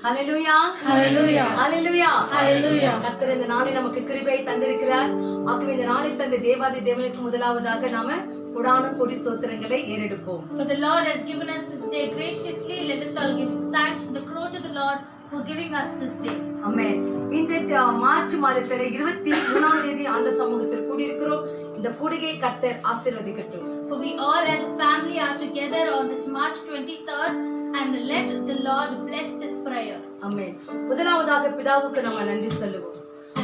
ஹல்லேலூயா Hallelujah. ஹல்லேலூயா Hallelujah. கர்த்தர் இந்த நாளை நமக்கு கிருபையை தந்திருக்கிறார். ஆகவே இந்த நாளை தந்த தேவாதி தேவனுக்கு முதலாவதாக நாம கொடான கொடி ஸ்தோத்திரங்களை ஏறெடுப்போம். For the Lord has given us this day graciously. Let us all give thanks to the crow to the Lord for giving us this day. ஆமென். இந்த மார்ச் மாதத்திலே 23ஆம் தேதி ஆண்டு சமூகத்தில் கூடியிருக்கிறோம். இந்த கூடுகையை கர்த்தர் ஆசீர்வதிக்கட்டும். For we all as a family are together on this March 23rd, and let the Lord bless this prayer. ஆமென். முதலாவதாக பிதாவுக்கு நாம நன்றி சொல்லுவோம்.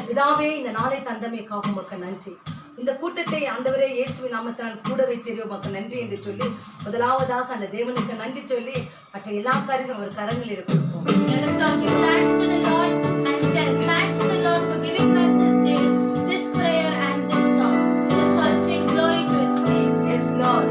பிதாவே, இந்த நாளை தந்தமைக்காக உமக்கு நன்றி. இந்த கூட்டத்தை ஆண்டவரே இயேசுவின் நாமத்தினால் கூட வைத்தீரோ உமக்கு நன்றி என்று சொல்லி முதலாவதாக அந்த தேவனுக்கு நன்றி சொல்லி மற்ற எல்லா காரியங்களும் ஒரு கரங்களில் கொடுப்போம். Let us all give thanks to the Lord and tell thanks to the Lord for giving us this day, this prayer and this song. Let us all sing glory to His name. Yes, Lord.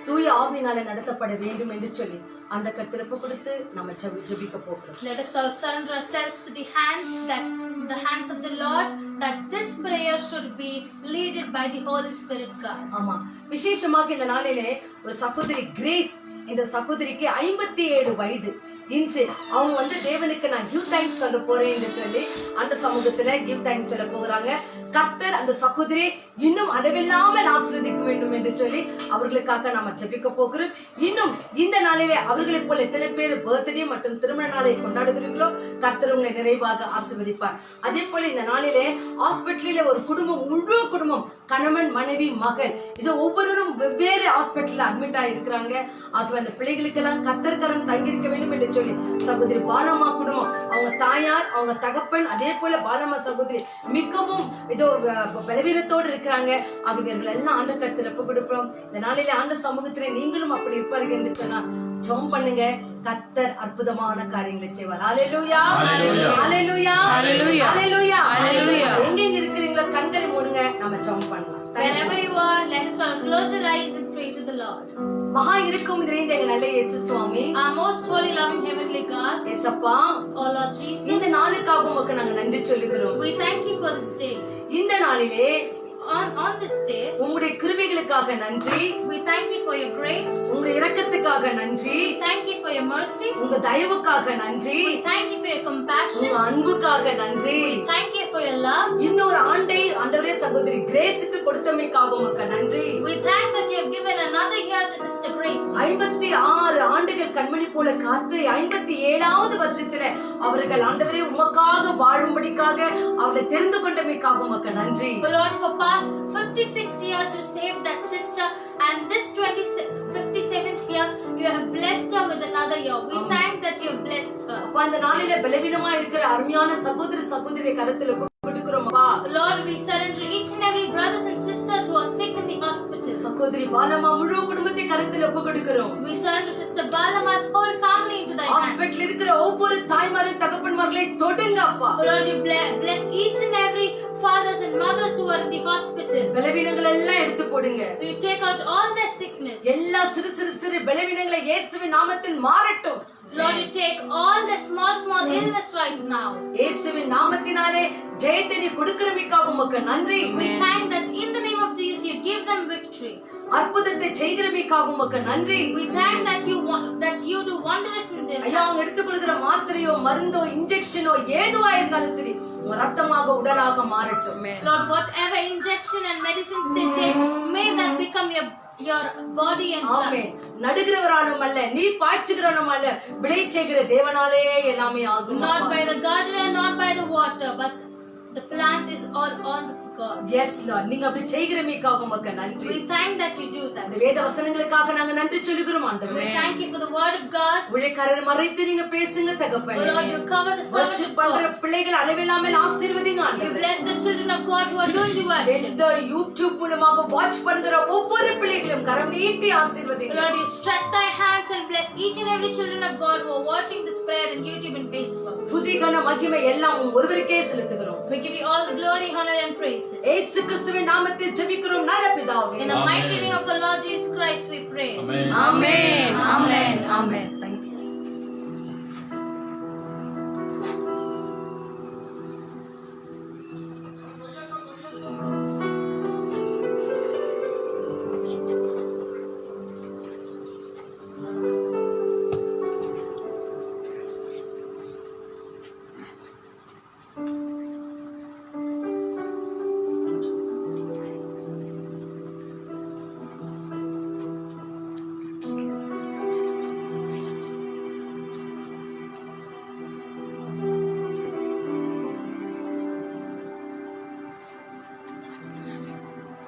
தூய ஆவியினால நடத்தப்பட வேண்டும் என்று சொல்லி அந்த கர்த்தருக்கு கொடுத்து நம்ம ஜெபிக்க போகிறோம். Let us all surrender ourselves to the hands of the Lord, that this prayer should be led by the Holy Spirit God. ஆமா, விசேஷமாக இந்த நாளிலே ஒரு சகோதரி கிரேஸ், இந்த சகோதரிக்கு 57 வயது. இன்று அவங்க தேவனுக்கு நான் கிவ் தேங்க்ஸ் சொல்ல போறேன் என்று சொல்லி அந்த சமூகத்துல கிவ் தேங்க்ஸ் சொல்ல போகிறாங்க. கர்த்தர் அந்த சகோதரி இன்னும் அளவில்லாமல் ஆசீர்வதிக்க வேண்டும் என்று சொல்லி அவர்களுக்காக நாம ஜெபிக்க போகிறோம். இன்னும் இந்த நாளிலே அவர்களை போல எத்தனை பேர் பர்த்டே மற்றும் திருமண நாளை கொண்டாடுகிறீர்களோ கர்த்தர் உங்களை நிறைவாக ஆசீர்வதிப்பார். அதே போல இந்த நாளிலே ஹாஸ்பிட்டலிலே ஒரு குடும்பம், முழு குடும்பம், கணவன், மனைவி, மகன், இது ஒவ்வொருவரும் வெவ்வேறு ஹாஸ்பிட்டல்ல அட்மிட் ஆயிருக்கிறாங்க. ஆகவே அந்த பிள்ளைகளுக்கெல்லாம் கர்த்தர் கரம் தங்கியிருக்க வேண்டும் என்று சொல்லி சகோதரி பாலம்மா குடும்பம், அவங்க தாயார், அவங்க தகப்பன், அதே போல பாலம்மா சகோதரி மிகவும் இதோ பலவீனத்தோடு இருக்கிறாங்க. ஆகவே இவர்கள் எல்லாம் ஆண்டு கருத்துல ஒப்பு கொடுக்கிறோம். இந்த நாளிலே ஆண்டு சமூகத்திலே நீங்களும் அப்படி இருப்பார்கள் என்று சொன்னா ஜெபம் பண்ணுங்க. கர்த்தர் அற்புதமான காரியங்களை செய்வார். ஹalleluya, ஹalleluya, ஹalleluya, ஹalleluya, ஹalleluya. எங்க இருக்கீங்களோ கண்களை மூடுங்க, நாம ஜெபம் பண்ணலாம். Wherever you are, let us all close our eyes and pray to the Lord. மகா இருக்கும் நிறைந்த எங்க நல்ல இயேசு சுவாமி, Our most holy, loving, heavenly God, இயேசப்பா, oh Lord Jesus, இந்த நாளுக்காக உமக்கு நாங்க நன்றி சொல்லுகிறோம். we thank you for this day. இந்த நாளிலே On this day, உம்முடைய கிருபைகளுக்காக நன்றி, we thank you for your grace, உம்முடைய இரக்கத்துக்காக நன்றி, we thank you for your mercy, உங்க தயவுக்காக நன்றி, we thank you for your compassion, உங்க அன்புக்காக நன்றி. we thank you for your love. இன்னொரு ஆண்டை ஆண்டவரே சகோதரி கிரேஸுக்கு கொடுத்தமைக்காக உமக்கு நன்றி. We thank that you have given another year to Sister Grace. 56 ஆண்டுகள் கண்மணி போல காத்து 57வது வருஷத்துல அவர்கள் ஆண்டவரே உமக்காக வாழும்படிக்காக அவளை தெரிந்து கொண்டமைக்காக உமக்கு நன்றி. Oh Lord, for past 56 years you saved that sister, and this 57th year you have blessed her with another year. We thank that you have blessed her. அப்பா அந்த நாளிலே பலவீனமா இருக்கிற அருமையான சகோதரி கருத்துல கொடுக்கிறோம்ப்பா. Lord, we surrender each and every brothers and sisters who are sick in the hospital. சகோதரி பாலம்மா முழு குடும்பத்தை கருத்துல கொடுக்கிறோம். We surrender Sister Balama's whole family into thy hands. ஹாஸ்பிடல்ல இருக்கிற ஒவ்வொரு தாய்மாரும் தகப்பன்மார்களை தொடுங்க அப்பா. Oh Lord, you bless each and every fathers and mothers who are in the hospital. பலவீனங்கள் எல்லாம் எடுத்து போடுங்க. You take out all their sickness. எல்லா சிறு பலவீனங்களை இயேசுவின் நாமத்தில் மாறட்டும். Lord, you take all the small illness right now. இயேசுவின் நாமத்தினாலே ஜெயத்தை நீ கொடுக்கிறமைக்காக உமக்கு நன்றி. We thank that in the name of Jesus you give them victory. அற்புதத்தை செய்கிறமைக்காக உமக்கு நன்றி. We thank that you do wonders in them. ஐயா அவங்க எடுத்துக்கொள்கிற மாத்திரையோ மருந்தோ இன்ஜெக்ஷனோ ஏதுவா இருந்தாலும் சரி உங்க ரத்தமாக உடலாக மாறட்டும். Lord, whatever injection and medicines they take, may that become your body and blood. ஆமென். நடுகிறவராலும் அல்ல, நீ பாய்ச்சுகிறவனும் அல்ல, விளை செய்கிற தேவனாலே எல்லாமே ஆகும். Not by the gardener, not by the water, but the plant is all on the God. Yes Lord, நீங்க அப்படி செய்கிறமைக்காக உமக்கு நன்றி. We thank that you do that. இந்த வேத வசனங்களுக்காக நாங்க நன்றி சொல்லுகிறோம் ஆண்டவரே. We thank you for the word of God. ஊழியக்காரரை மறைத்து நீங்க பேசுங்க தகப்பனே. Oh Lord, you cover the servant of பண்ற God. பிள்ளைகள் அளவில்லாமல் ஆசீர்வதிங்க You ஆண்டவரே. bless the children of God who are doing the worship. இந்த யூடியூப் மூலமாக வாட்ச் பண்ற ஒவ்வொரு பிள்ளைகளும் கரம் நீட்டி ஆசீர்வதிங்க. Lord, you stretch thy hands and bless each and every children of God who are watching this prayer on YouTube and Facebook. துதி கன மகிமை எல்லாம் ஒருவருக்கே செலுத்துகிறோம். We give you all the glory, honor and praises. இயேசு கிறிஸ்துவின் நாமத்தில் ஜெபிக்கிறோம் நல்ல பிதாவே. In the mighty name of the Lord Jesus Christ we pray. Amen. Amen amen amen. Thank you.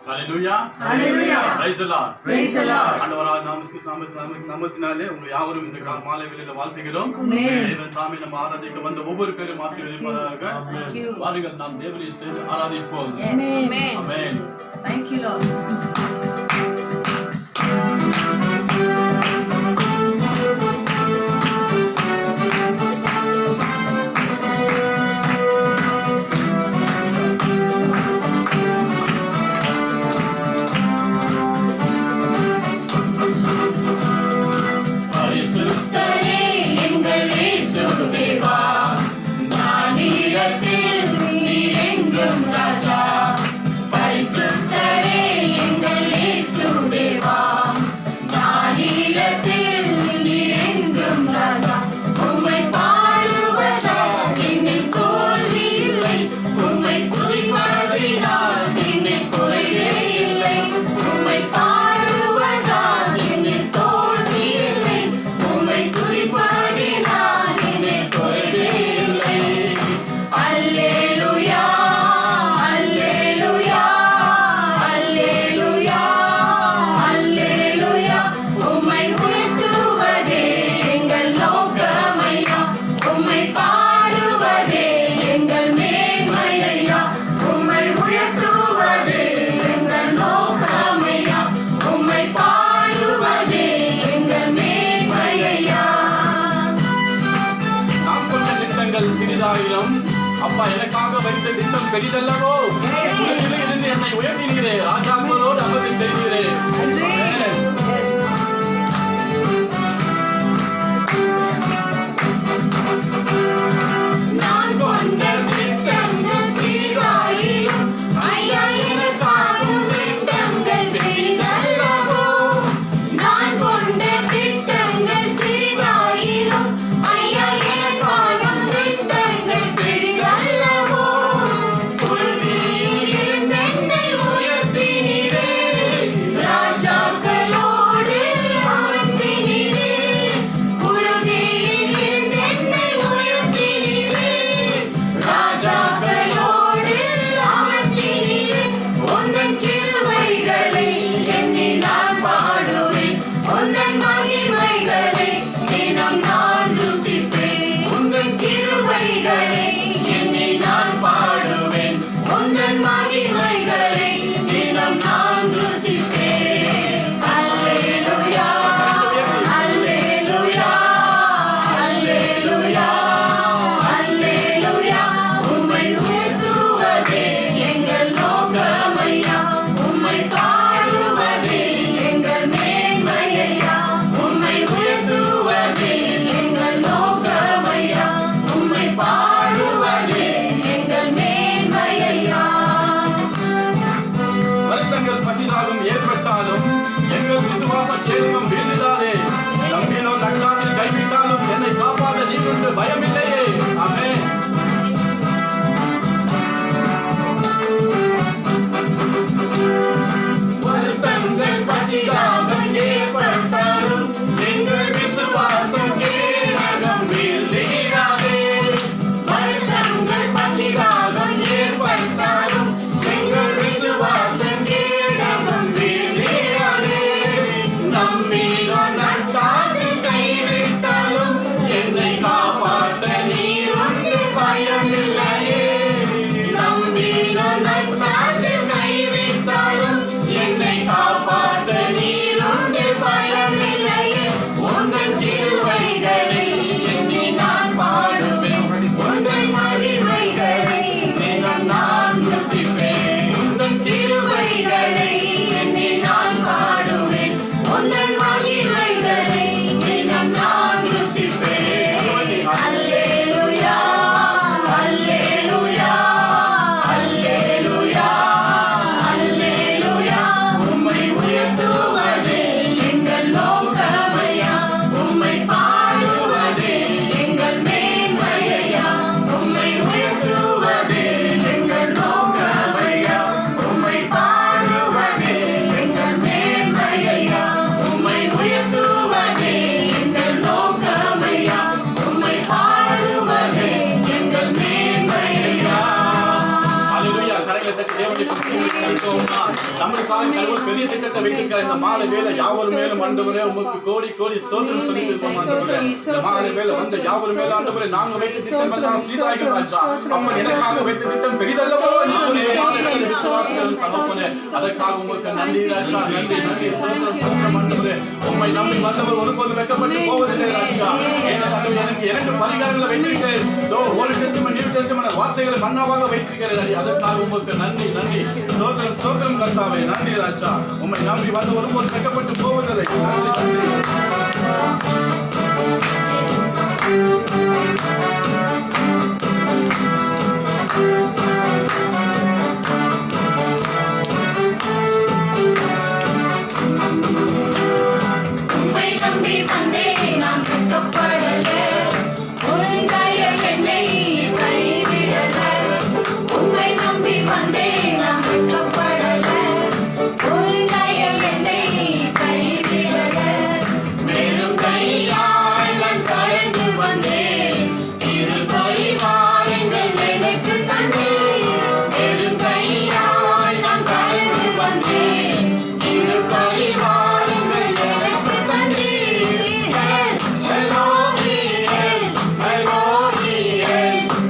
Hallelujah. Hallelujah. Praise the Lord. Praise the Lord. ஆண்டவராக நாமத்தினாலே உங்களை யாவரும் இந்த மாலை வேளையில வாழ்த்துகிறோம். தேவன் தாமே நம்ம ஆராதிக்க வந்த ஒவ்வொரு பேரும் ஆசீர்வதிப்பதாக. வாருங்கள் நாம் தேவனை செய்து ஆராதிப்போம். Amen. Amen. Thank you Lord. பரிசுத்தரே எங்கள் திட்டம் பெரிதல்லவோ. உலகிலே இருந்து என்னை உயர்த்தினீரே. ராஜாக்களோடு அமர்ந்து செய்கிறே. நான் கொண்ட திட்டங்கள் சிறிதாயினும் ஐயா எனக்காகும் திட்டங்கள் பெரிதல்லவோ. நான் கொண்ட திட்டங்கள் சிறிதாயினும் ஐயா எனக்காகும் திட்டங்கள் பெரிதல்லவோ. புழுதியில் இருந்தென்னை உயர்த்தினீரே. ராஜாக்களோடு அமர்த்தினீரே. புழுதியில் இருந்தென்னை உயர்த்தினீரே. ராஜாக்களோடு அமர்த்தினீரே. உந்தன் கிருபைகளை எண்ணி நான் பாடுவேன். உந்தன் மகிமைகளை தினம் நான் ருசிப்பேன். உந்தன் கிருபைகளை எண்ணி நான் பாடுவேன். உந்தன் மகிமைகளை தினம் நான் ருசிப்பேன். அல்லேலூயா, அல்லேலூயா, அல்லேலூயா, அல்லேலூயா. உம்மை உயர்த்துவதே எங்கள் நோக்கமையா. உம்மை பாடுவதே எங்கள் மேன்மையா. உம்மை உயர்த்துவதே எங்கள் நோக்கமையா. உம்மை பாடுவதே எங்கள் மேன்மையா. வருத்தங்கள் பசிதாலும் ஏற்பட்டாலும் எங்கள் விசுவாசம் கேள்வியும் வீழ்ந்தாலே. நம்பினோ நட்டாற்றில் கைவிட்டாலும் என்னை காப்பாற்ற நீ கொண்டு பயமில்லையே. ஆமென். வருத்தங்கள் பசிதாலும் ஏற்பட்டாலும் எங்கள் விசுவாசம் கேடகம் வீழ்ந்திடாதே. வருத்தங்கள் பசிதாலும் ஏற்பட்டாலும் எங்கள் விசுவாசம் கேடகம் வீழ்ந்திடாதே. நம்பினோ நட்டாற்றில் கைவிட்டாலும் என்னை காப்பாற்ற நீர் உண்டு பயமில்லையே. நம்பினோ நட்டாற்றில் கைவிட்டாலும் என்னை காப்பாற்ற நீர் உண்டு பயமில்லையே. உந்தன் கிருபைகளை எண்ணி நான் பாடுவேன். உந்தன் மகிமைகளை தினம் நான் ருசிப்பேன். உந்தன் கிருபைகளை எண்ணி நான் பாடுவேன். உந்தன் மகிமைகளை தினம் நான் ருசிப்பேன். அல்லேலூயா, அல்லேலூயா, அல்லேலூயா, அல்லேலூயா. உம்மை உயர்த்துவதே எங்கள் நோக்கமையா. உம்மை பாடுவதே எங்கள் மேன்மையா. உம்மை உயர்த்துவதே எங்கள் நோக்கமையா. உம்மை பாடுவதே எங்கள் மேன்மையா. உம்மை உயர்த்துவதே எங்கள் நோக்கமையா. உம்மை பாடுவதே எங்கள் மேன்மையா. அல்லேலூயா. கரங்களை தட்டி தேவனுக்கு மகிமை செலுத்துவோமா. நம்மளுக்காக கடவுள் பெரிய திட்டத்தை வைத்திருக்கிற இந்த மாலை வேளை யாவரும் மேலும் ஆண்டவரே உமக்கு கோடி கோடி ஸ்தோத்திரம் சொல்லியிருக்கோம் ஆண்டவரே. இந்த மாலை வேளை வந்த யாவரும் மேலும் ஆண்டவரே நாங்கள் வைத்த திட்டம் எல்லாம் சீராக ராஜா. அப்ப எனக்காக வைத்த திட்டம் பெரிதல்லவோ என்று சொல்லி மாலைவேளை விசுவாசிகள் தகப்பனே. அதற்காக உமக்கு நன்றி ராஜா. நன்றி நன்றி ஸ்தோத்திரம் சொல்லுகிறோம் ஆண்டவரே. உம்மை நம்பி வந்தவர் ஒருபோதும் வெட்கப்பட்டு போவதில்லை ராஜா. எனக்கு பரிகாரங்களை வைத்திருக்கிறேன். ஓல்ட் டெஸ்டமென்ட் நியூ டெஸ்டமென்ட் வார்த்தைகளை மன்னாவாக வைத்திருக்கிறேன். அதற்காக உமக்கு நன்றி நன்றி ஸ்தோத்திரம் ஸ்தோத்திரம் கர்த்தாவே. நன்றி ராஜா. உம்மை நம்பி வந்து ஒருபோதும் வெட்கப்பட்டு போவதில்லை. நன்றி நன்றி. உம்மை நம்பி வந்தேன் நான் வெட்கப்படல. உன் கையில் என்னை கைவிடல. உம்மை நம்பி வந்தேன் நான் வெட்கப்படல. உன் கையில் என்னை கைவிடல. வெறும் கையால் நான் கடந்து வந்தேன். இரு பரிவாரங்கள் எனக்கு தந்தீர். வெறும் கையால் நான் கடந்து வந்தேன். இரு பரிவாரங்கள் எனக்கு தந்தீர்.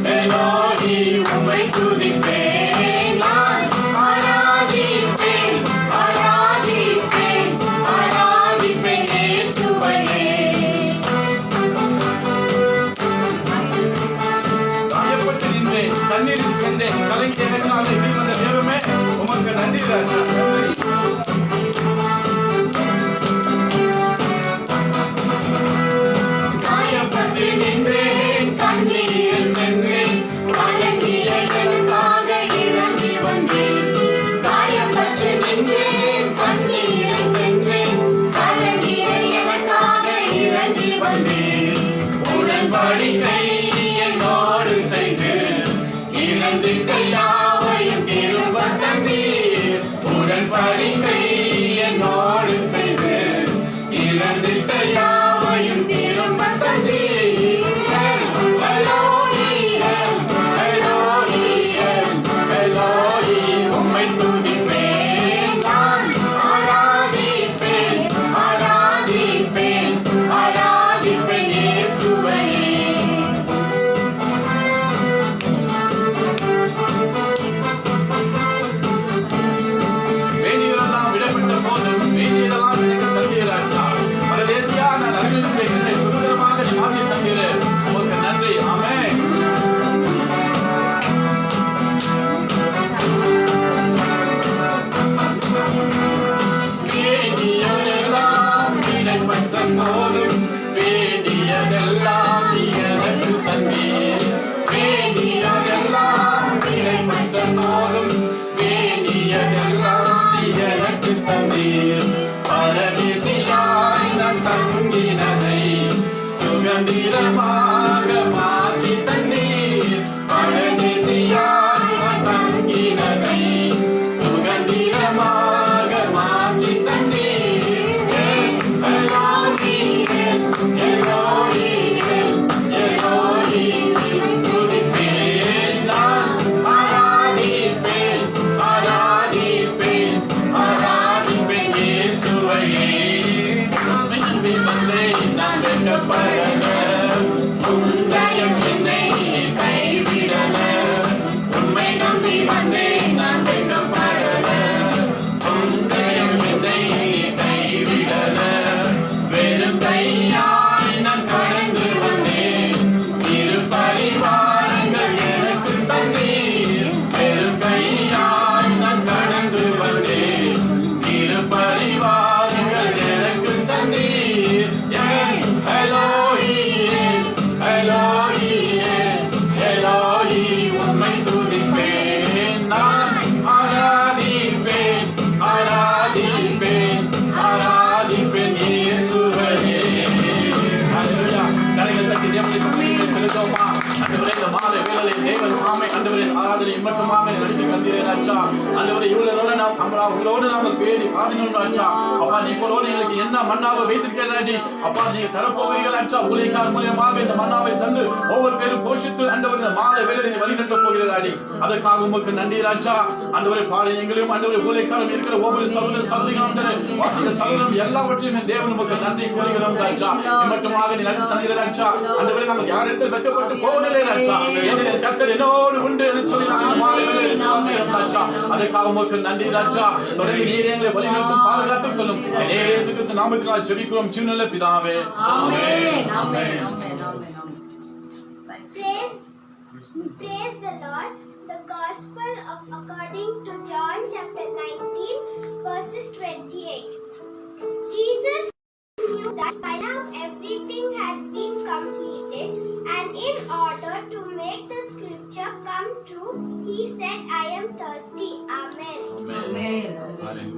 எலோஹி, உம்மை துதிப்பேன். நான் ஆராதிப்பேன், ஆராதிப்பேன், ஆராதிப்பேன் இயேசுவையே. காயப்பட்டு நின்றேன், தண்ணீரில் சென்றேன், கலங்கிய வந்தீர். உடன்படிக்கை என்னோடு செய்து இழந்திட்ட யாவையும் திரும்ப தந்தீர். உடன்படிக்கை என்னோடு செய்து இழந்திட்ட யாவையும் திரும்ப தந்தீர். உம்மை துதிப்பேன், நான் ஆராதிப்பேன், ஆராதிப்பேன், ஆராதிப்பேன் இயேசுவையே. வேண்டியதெல்லாம் விடப்பட்ட போதும் வேண்டியதெல்லாம் எனக்கு தந்தீராச்சா. பரதேசியான நரகிலிருந்து என்னை சுதந்திரமாக நீ மாற்றி தந்தீரே. உமக்கு நன்றி. ஆமென். வேண்டியதெல்லாம் கிடைப்பட்ட போதும் வேண்டியதெல்லாம் நீ எனக்கு தந்தீர். வேண்டியதெல்லாம் கிடைப்பட்ட போதும் வேண்டியதெல்லாம் நீ எனக்கு தந்தீர். பரதேசியாய் நான் தங்கினதை சுகந்திரமாக மாற்றி தந்தீர். பரதேசியாய் நான் தங்கினதை சுகந்திரமாக மாற்றி தந்தீர். எலோஹிம், எலோஹிம், எலோஹிம், துதிப்பேன், நான் ஆராதிப்பேன், ஆராதிப்பேன், ஆராதிப்பேன் இயேசுவையே. உம்மை நம்பி வந்தேன், நான் வெட்கப்படல. உந்தயம் என்னை கைவிடல. உம்மை நம்பி வந்தேன், நான் வெட்கப்படல. உந்தயம் என்னை கைவிடல. வெறும் கையாய் நான் கடந்து வந்தேன். இரு பரிவாரங்கள் எனக்கு தந்தீர். வெறும் கையாய் நான் கடந்து வந்தேன். இரு பரிவாரங்கள் எனக்கு தந்தீர். எலோஹிம், எலோஹிம், எலோஹிம், உம்மை துதிப்பேன், நான் ஆராதிப்பேன், ஆராதிப்பேன், ஆராதிப்பேன் இயேசுவையே. ஹல்லேலூயா. கரங்களை தட்டி தேவனுடைய சமூகத்தில் செலுத்துவோமா? ஆண்டவரே, இந்த மாலை வேளையிலே தேவன் ஆமை ஆண்டவரே ஆராதனை இம்மட்டுமாக நடத்தி தந்தீரே ராஜா. ஆண்டவரே, இவ்வளவோட உங்களோடு நாங்கள் பேடி பாதினோம் ராஜா. அப்பா, நீங்களோடு எங்களுக்கு என்ன மன்னாவை வைத்திருக்கிறாடி அப்பா, நீங்க தரப்போகிறீர்கள் ராஜா. ஊழியக்காரர் மூலியமாக இந்த மன்னாவை தந்து ஒவ்வொரு பேரும் போஷித்து ஆண்டவரே இந்த மாலை வேளையிலே வழிநடத்த போகிறாடி. அதற்காக உமக்கு நன்றி ராஜா. ஆண்டவரே, பாடி எங்களையும் ஆண்டவரே ஊழியக்காரர் இருக்கிற ஒவ்வொரு சகோதர சகோதரிகளும் ஆண்டவரே சகோதரரும் எல்லாவற்றையும் தேவன் உமக்கு நன்றி கூறுகிறோம் ராஜா. இம்மட்டுமாக நீ நடத்தி தந்தீரே ராஜா. ஆண்டவரே, நாங்கள் யாரிடத்தில் வெட்கப்பட்டு போவதில்லை ராஜா. ஏனெனில் கர்த்தர் என்னோடு உண்டு என்று சொல்லி நாங்கள் இந்த மாலை வேளையிலே விசுவாசிக்கிறோம் ராஜா. அதற்காக உமக்கு நன்றி ராஜா. தொடர்ந்து நீரே எங்களை வழிநடத்தும் பாதுகாத்துக் கொள்ளும். இயேசு கிறிஸ்து நாமத்தினால் ஜெபிக்கிறோம் ஜீவனுள்ள பிதாவே. ஆமென், ஆமென், ஆமென், ஆமென், ஆமென். Praise the Lord. The Gospel according to John chapter 19 verses 28. Jesus knew that by now everything had been completed, and in order to make the scripture come true, he said, I am thirsty. Amen. ஆமென், ஆமென்.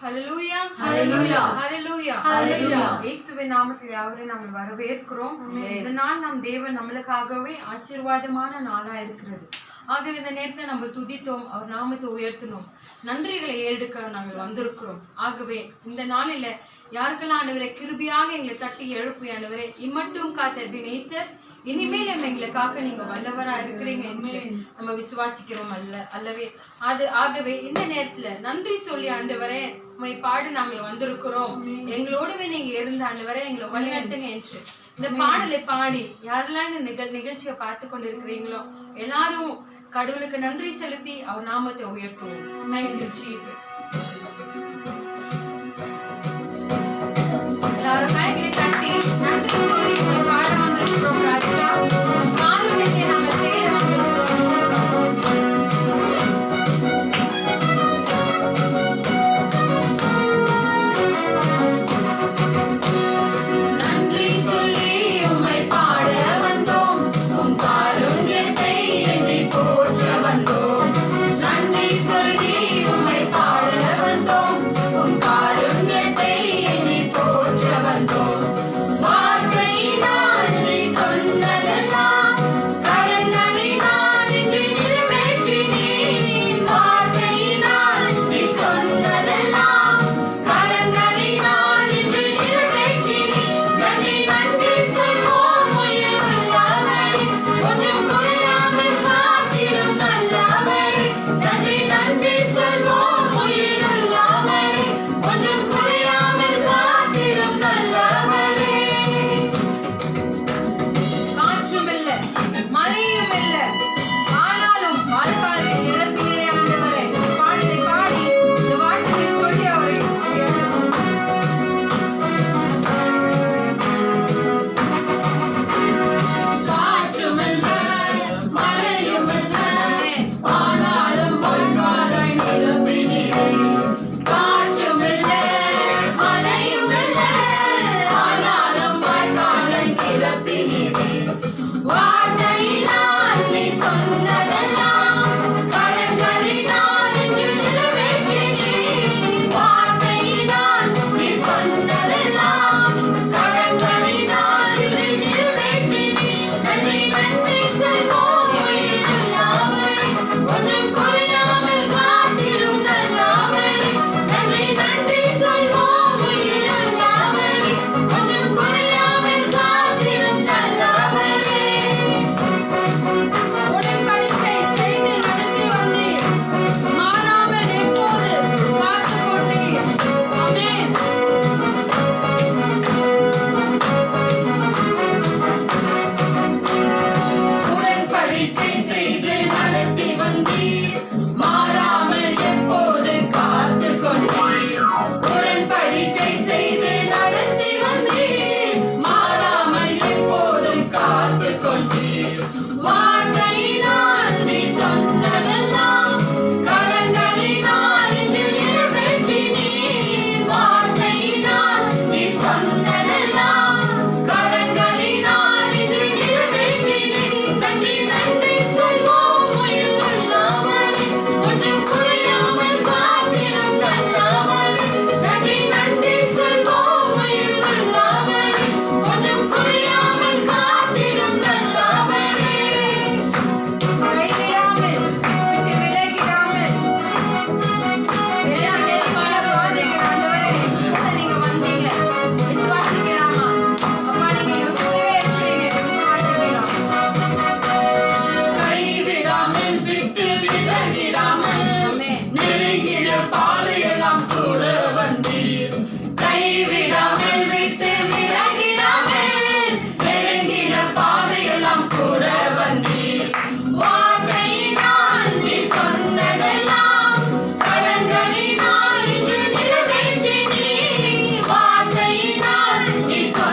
ஹல்லேலூயா. ஹல்லேலூயா ஹல்லேலூயா. ஹல்லேலூயா ஹல்லேலூயா. இயேசுவின் நாமத்தில் யாவரையும் நாங்கள் வரவேற்கிறோம். இந்த நாள் நம் தேவன் நம்மளுக்காகவே ஆசீர்வாதமான நாளா இருக்கிறது. ஆகவே இந்த நேரத்தில் நம்ம துதித்தோம், அவர் நாமத்தை உயர்த்தினோம், நன்றிகளை ஏறெடுக்க நாங்கள் வந்திருக்கிறோம். ஆகவே இந்த நாளில யாருக்கெல்லாம் ஆண்டவரே கிருபியாக எங்களை தட்டி எழுப்பி ஆண்டவரே இம்மட்டும் காத்த எபினேசர் இனிமேல் எங்களை காக்க நீங்க வல்லவரா இருக்கிறீங்க என்று நம்ம விசுவாசிக்கிறோம் அல்லவே. ஆகவே இந்த நேரத்துல நன்றி சொல்லி ஆண்டவரே உம்மை பாடு நாங்கள் வந்திருக்கிறோம், எங்களோடவே நீங்க இருந்த ஆண்டவரே எங்களை வழிநடத்துங்க என்று இந்த பாடலை பாடி யாரெல்லாம் இந்த நிகழ்ச்சியை பார்த்து கொண்டிருக்கிறீங்களோ எல்லாரும் கடவுளுக்கு நன்றி செலுத்தி அவர் நாமத்தை உயர்த்துவோம். Thank you, Jesus. எல்லாரும் கைகளை தட்டி நன்றி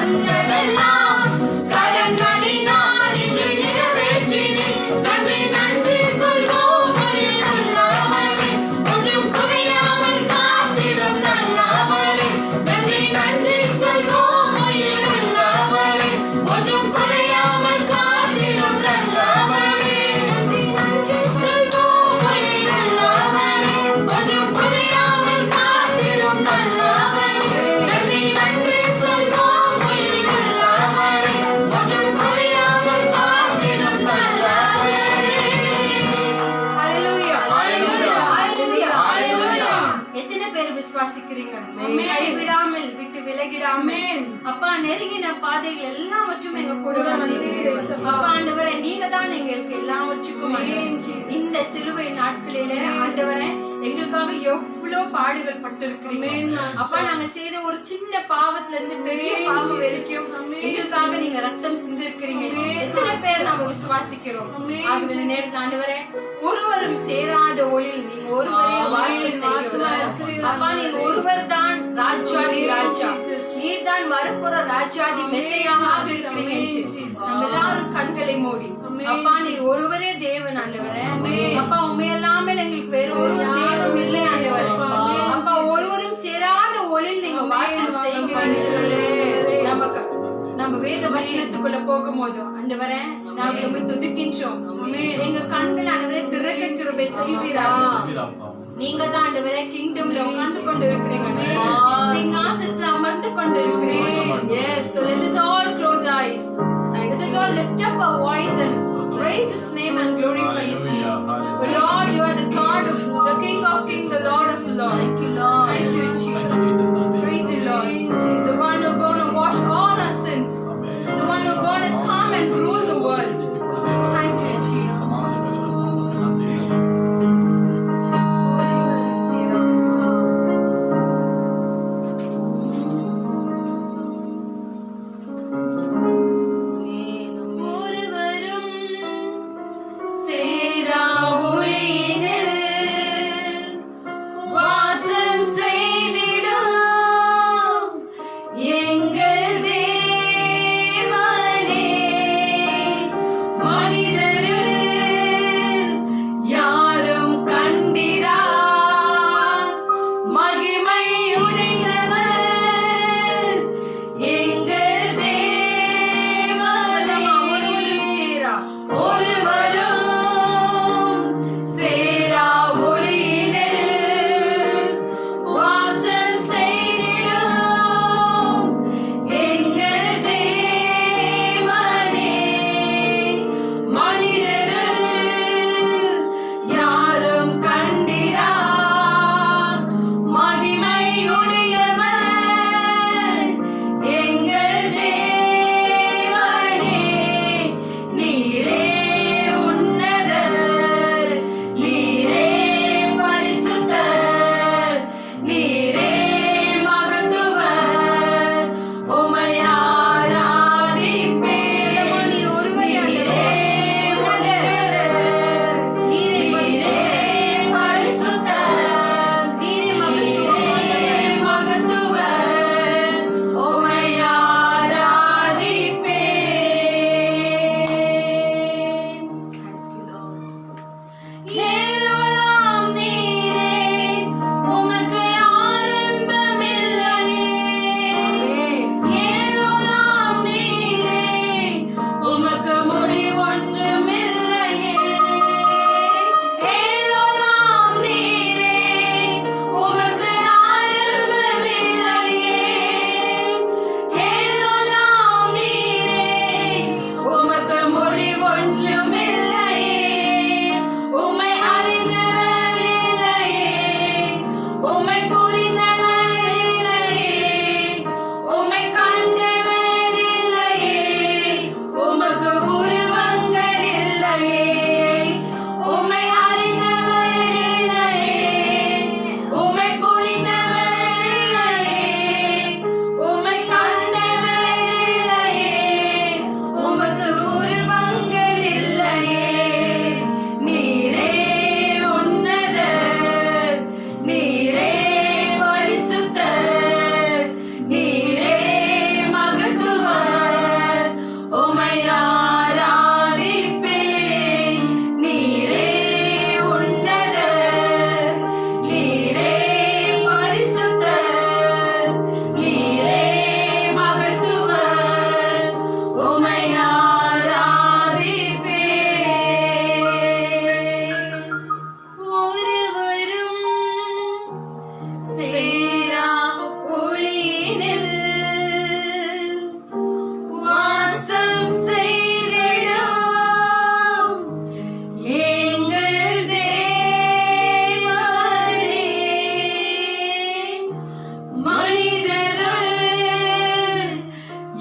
சொன்னதெல்லாம் கரங்களினால் இன்று நிறைவேற்றினீர். நன்றி நன்றி சொல்வோம் நல்லவரே, ஒன்றும் குறையாமல் காத்திடும் நல்லவரே. நன்றி நன்றி சொல்வோம் நல்லவரே, ஒன்றும் குறையாமல் காத்திடும் நல்லவரே. நன்றி நன்றி சொல்வோம் நல்லவரே, ஒன்றும் குறையாமல் காத்திடும் நல்லவரே. நன்றி நன்றி சொல்வோம் நல்லவரே, ஒன்றும் குறையாமல் காத்திடும் நல்லவரே. ஹalleluya Hallelujah. ஹalleluya Hallelujah. எத்தனை பேர் விசுவாசிக்கிறீங்க? கைவிடாமல் விட்டு விலகிடாமல் அப்பா நெருங்கின பாதைகள் எல்லாவற்றும் எங்க கூட வந்தீங்க. அப்பா ஆண்டவரே, நீங்க தான் எங்களுக்கு எல்லாவற்றுக்கும் ஆண்டவர். இந்த சிலுவை நாட்களிலே ஆண்டவரே எங்களுக்காக எவ்வளவு பாடுகள் பட்டிருக்கிறீங்க. அப்பா நாங்க செய்த ஒரு சின்ன பாவத்துல இருந்து பெரிய பாவம் வரைக்கும் எங்களுக்காக நீங்க ரத்தம் சிந்திருக்கிறீங்க. எத்தனை பேர் நாம விசுவாசிக்கிறோம்? ஆகவே இந்த நேரத்துல ஆண்டவரே, ஒருவரும் சேராத ஒளியில் நீங்க ஒருவரே வாசம் செய்கிறவர். அப்பா நீர் ஒருவர் தான் ராஜாதி ராஜா, நீர் தான் வரப்போற ராஜாதி மெசையாக இருக்கிறீங்க. நம்ம எல்லாரும் கண்களை மூடி அப்பா நீர் ஒருவரே தேவன் ஆண்டவரே. அப்பா உண்மையெல்லாமல் எங்களுக்கு வேற ஒரு தேவன் இல்லை ஆண்டவரே. அப்பா ஒருவரும் சேராத ஒளியில் நீங்க வாசம் செய்கிறீர்கள். நமக்கு நம்ம வேத வசனத்துக்குள்ள போகும்போது ஆண்டவரே நாங்க உம்மை துதிக்கின்றோம். எங்க கண்கள் ஆண்டவரே திறக்க கிருபை செய்வீராக. நீங்க தான் ஆண்டவரே கிங்டம்ல உட்கார்ந்து கொண்டு இருக்கிறீங்க, சிங்காசனத்துல அமர்ந்து கொண்டு இருக்கிறீங்க. Yes, so let us all close our eyes and let us all lift up our voice and praise His name and glorify His name. Oh Lord, you are the God of the King of Kings, the Lord of Lords. Thank you, Lord. Thank you, Jesus. Praise you, Lord. The one who gonna wash all our sins, the one who gonna come and rule the world. Thank you, Jesus. ஒருவரும்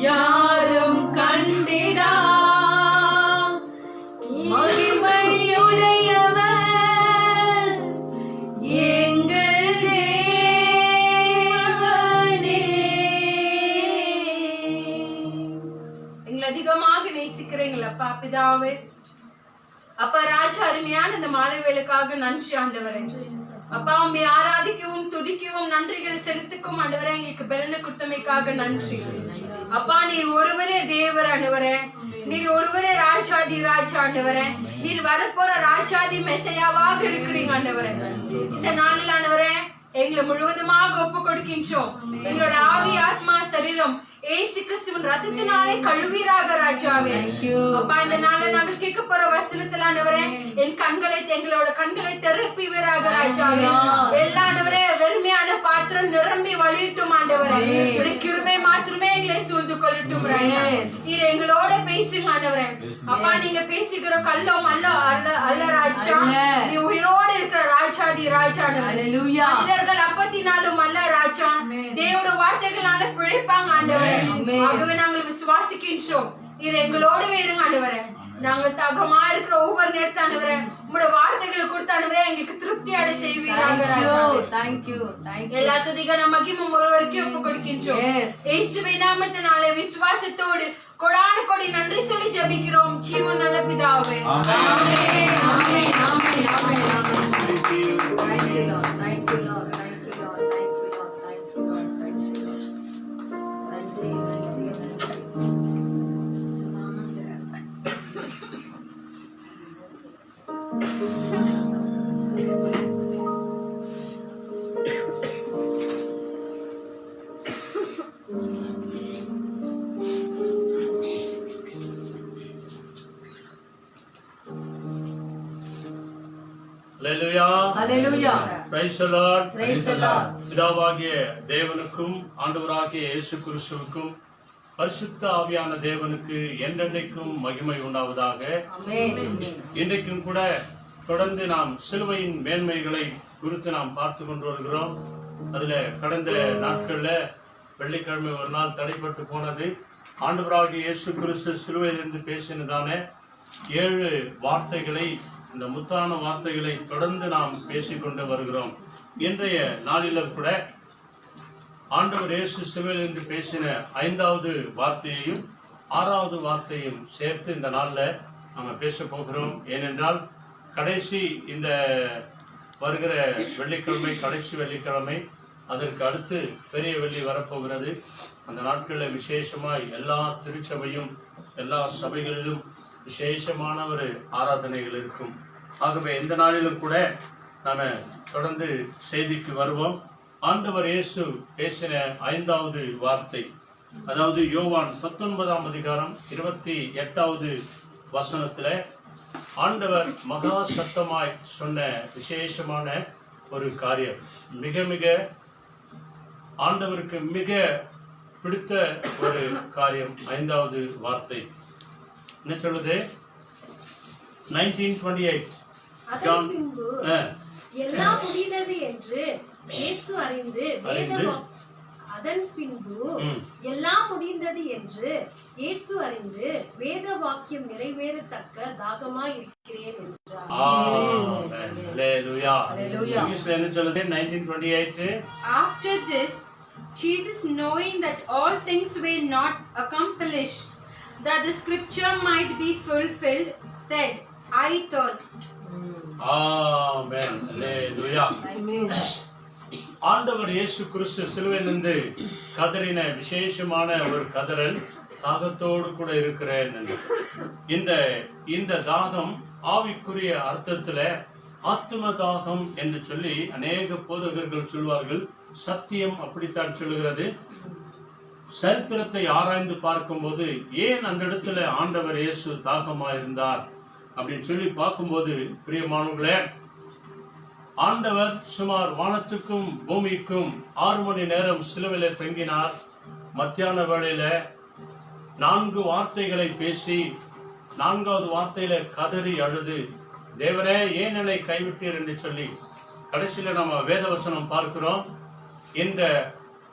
யாரும் கண்டிடா மகிமையுடையவர் எங்கள் தேவனே. எங்களை அதிகமாக நேசிக்கிற எங்கள் அப்பா பிதாவே, அப்பா ராஜா, அருமையான இந்த மாலை வேளைக்காக நன்றி ஆண்டவரே. அப்பா உம்மை ஆராதிக்கவும் துதிக்கவும் நன்றிகளை செலுத்திக்கும் ஆண்டவரே, எங்களுக்கு பலனை கொடுத்தமைக்காக நன்றி. அப்பா நீர் ஒருவரே தேவர் ஆண்டவரே, நீர் ஒருவரே ராஜாதி ராஜா ஆண்டவரே, நீர் வரப்போற ராஜாதி மெசையாவாக இருக்கிறீங்க ஆண்டவரே. இந்த நாளில் ஆண்டவரே எங்களை முழுவதுமாக ஒப்பு கொடுக்கின்றோம். எங்களோட ஆவி ஆத்மா சரீரம் ஏசு கிறிஸ்துவின் ரத்தத்தினாலே கழுவீராக ராஜாவே. அப்பா இந்த நாளில் நாங்கள் கேட்க போற வசனத்துல ஆண்டவரே எங்களோட கண்களை திறப்பீராக ராஜாவே. எல்லா ஆண்டவரே வெறுமையான பாத்திரம் நிரம்பி வழியட்டும் ஆண்டவரே. கிருபை மாத்திரமே எங்களை சூழ்ந்து கொள்ளட்டும் ராஜா. நீர் எங்களோட பேசுங்க ஆண்டவரே. அப்பா நீங்க பேசுகிற கல்லோ மல்லோ அல்ல ராஜா, நீ உயிரோடு இருக்கிற ராஜாதி ராஜா. மனிதர்கள் அப்பத்தினாலும் அல்ல ராஜா, தேவோட வார்த்தைகளால பிழைப்பாங்க ஆண்டவரே. ஆகவே நாங்கள் விசுவாசிக்கின்றோம், நீர் எங்களோடவே இருங்க ஆண்டவரே. நாங்கள் தாகமா இருக்கிற ஒவ்வொரு நேரத்தை ஆண்டவரே உங்களுடைய வார்த்தைகளை கொடுத்து ஆண்டவரே எங்களுக்கு திருப்தி அடை செய்வீராக ராஜாவே. எல்லா துதிகான மகிமும் ஒருவருக்கே ஒப்பு கொடுக்கின்றோம். இயேசுவின் நாமத்தினாலே விசுவாசத்தோடு கொடான கொடி நன்றி சொல்லி ஜெபிக்கிறோம் ஜீவன் நல்ல பிதாவே. ஆமென் ஆமென் ஆமென் ஆமென் ஆமென். Thank you Lord, thank you Lord, thank you Lord, thank you Lord, thank you Lord, thank you Lord, thank you Lord. நன்றி நன்றி நன்றி. Hallelujah. Hallelujah. Praise the Lord. Praise the Lord. பிதாவாகிய தேவனுக்கும் ஆண்டவராகிய இயேசு கிறிஸ்துவுக்கும் பரிசுத்த ஆவியான தேவனுக்கு என்றென்றைக்கும் மகிமை உண்டாவதாக. ஆமென். இன்றைக்கும் கூட தொடர்ந்து நாம் சிலுவையின் மேன்மைகளை குறித்து நாம் பார்த்து கொண்டு வருகிறோம். அதுல கடந்த நாட்கள்ல வெள்ளிக்கிழமை ஒரு நாள் தடைப்பட்டு போனது. ஆண்டவராகிய இயேசு கிறிஸ்து சிலுவையிலிருந்து பேசினதான 7 வார்த்தைகளை, இந்த முத்தான வார்த்தைகளை தொடர்ந்து நாம் பேசிக்கொண்டு வருகிறோம். இன்றைய நாளிலும் கூட ஆண்டவர் இயேசு சிலுவையிலிருந்து பேசின 5வது வார்த்தையையும் 6வது வார்த்தையும் சேர்த்து இந்த நாளில் நம்ம பேச போகிறோம். ஏனென்றால் கடைசி இந்த வருகிற வெள்ளிக்கிழமை கடைசி வெள்ளிக்கிழமை, அதற்கு அடுத்து பெரிய வெள்ளி வரப்போகிறது. அந்த நாட்களில் விசேஷமாய் எல்லா திருச்சபையும் எல்லா சபைகளிலும் விசேஷமான ஒரு ஆராதனைகள் இருக்கும். ஆகவே இந்த நாளிலும் கூட நாம் தொடர்ந்து செய்திக்கு வருவோம். ஆண்டவர் இயேசு பேசின 5வது வார்த்தை, அதாவது யோவான் 19ஆம் அதிகாரம் 28வது வசனத்தில் ஆண்டவர் மகா சத்தமாய் சொன்ன விசேஷமான ஒரு காரியம், மிக மிக ஆண்டவருக்கு மிக பிடித்த ஒரு காரியம். 5வது வார்த்தை என்ன சொல்லுது? 1928 அதன் பின்பு எல்லாம் முடிந்தது என்று இயேசு அறிந்து அதன் பின்பு எல்லாம் முடிந்தது என்று இயேசு அறிந்து வேத வாக்கியம் நிறைவேறத்தக்க தாகமாய் இருக்கிறேன் என்றார். ஹalleluya. இங்கிலீஷ்ல என்ன சொல்லுது? 1928 After this, Jesus, knowing that all things were not accomplished, that the scripture might be fulfilled, said, I thirst. ஆமென். ஹalleluya. ஆண்டவர் இயேசு கிறிஸ்து சிலுவையிலிருந்து கதறின விசேஷமான ஒரு கதறல், தாகத்தோடு கூட இருக்கிறேன். இந்த தாகம் ஆவிக்குரிய அர்த்தத்துல ஆத்ம தாகம் என்று சொல்லி அநேக போதகர்கள் சொல்வார்கள். சத்தியம் அப்படித்தான் சொல்லுகிறது. சரித்திரத்தை ஆராய்ந்து பார்க்கும்போது ஏன் அந்த இடத்துல ஆண்டவர் இயேசு தாகமாயிருந்தார் அப்படின்னு சொல்லி பார்க்கும்போது, பிரியமானவர்களே, ஆண்டவர் சுமார் வானத்துக்கும் பூமிக்கும் 6 மணி நேரம் சிலுவையில தங்கினார். மத்தியான வேளையில 4 வார்த்தைகளை பேசி 4வது வார்த்தையில கதறி அழுது, தேவனே ஏன் என்னை கைவிட்டீர் என்று சொல்லி கடைசியில நம்ம வேதவசனம் பார்க்கிறோம். இந்த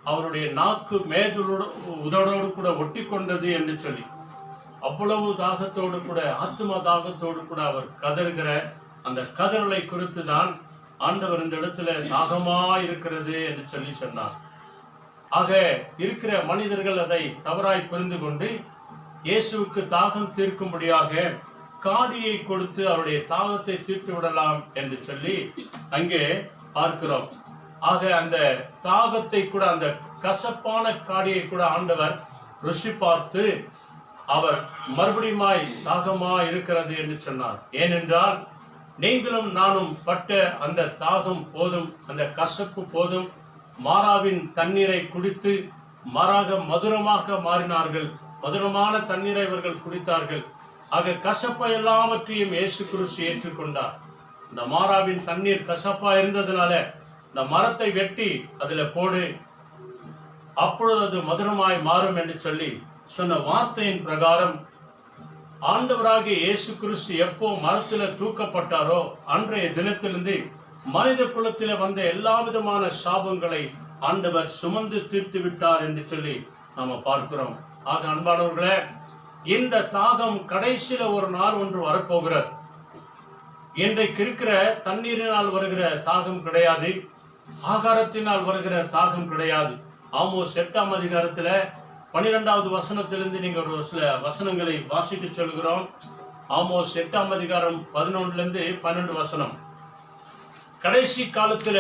அவருடைய நாக்கு மேதோடு உதடோடு கூட ஒட்டி கொண்டது என்று சொல்லி அவ்வளவு தாகத்தோடு கூட ஆத்ம தாகத்தோடு கூட அவர் கதறுகிற அந்த கதறலை குறித்து தான் ஆண்டவர் இந்த இடத்துல தாகமா இருக்கிறது என்று சொல்லி சொன்னார். ஆக இருக்கிற மனிதர்கள் அதை தவறாய் புரிந்து கொண்டு இயேசுவுக்கு தாகம் தீர்க்கும்படியாக காடியை கொடுத்து அவருடைய தாகத்தை தீர்த்து விடலாம் என்று சொல்லி அங்கே பார்க்கிறோம். ஆக அந்த தாகத்தை கூட, அந்த கசப்பான காடியை கூட ஆண்டவர் ருசி பார்த்து அவர் மறுபடியுமாய் தாகமா இருக்கிறது என்று சொன்னார். ஏனென்றால் நீங்களும் நானும் பட்ட அந்த தாகம் போதும், அந்த கசப்பு போதும். மாறாவின் தண்ணீரை குடித்து மாறாக மதுரமாக மாறினார்கள். மதுரமான தண்ணீரை இவர்கள் குடித்தார்கள். ஆக கசப்பை எல்லாவற்றையும் இயேசு கிறிஸ்து ஏற்றுக்கொண்டார். இந்த மாறாவின் தண்ணீர் கசப்பா இருந்ததுனால இந்த மரத்தை வெட்டி அதுல போடு, அப்பொழுது அது மதுரமாய் மாறும் என்று சொல்லி சொன்ன வார்த்தையின் பிரகாரம் ஆண்டவராகிய இயேசு கிறிஸ்து எப்போ மரத்துல தூக்கப்பட்டாரோ அன்றைய தினத்திலிருந்து மனித குலத்தில வந்த எல்லா விதமான சாபங்களை ஆண்டவர் சுமந்து தீர்த்து விட்டார் என்று சொல்லி நாம பார்க்கிறோம். ஆக அன்பானவர்களே, இந்த தாகம் கடைசியில ஒரு நாள் ஒன்று வரப்போகிறது. இன்றைக்கு இருக்கிற தண்ணீரினால் வருகிற தாகம் கிடையாது, ஆகாரத்தினால் வருகிற தாகம் கிடையாது. ஆமோஸ் 8ஆம் அதிகாரத்துல 12வது வசனத்திலிருந்து நீங்க ஒரு சில வசனங்களை வாசித்து சொல்கிறோம். ஆமோஸ் 8ஆம் அதிகாரம் 11-12 வசனம். கடைசி காலத்துல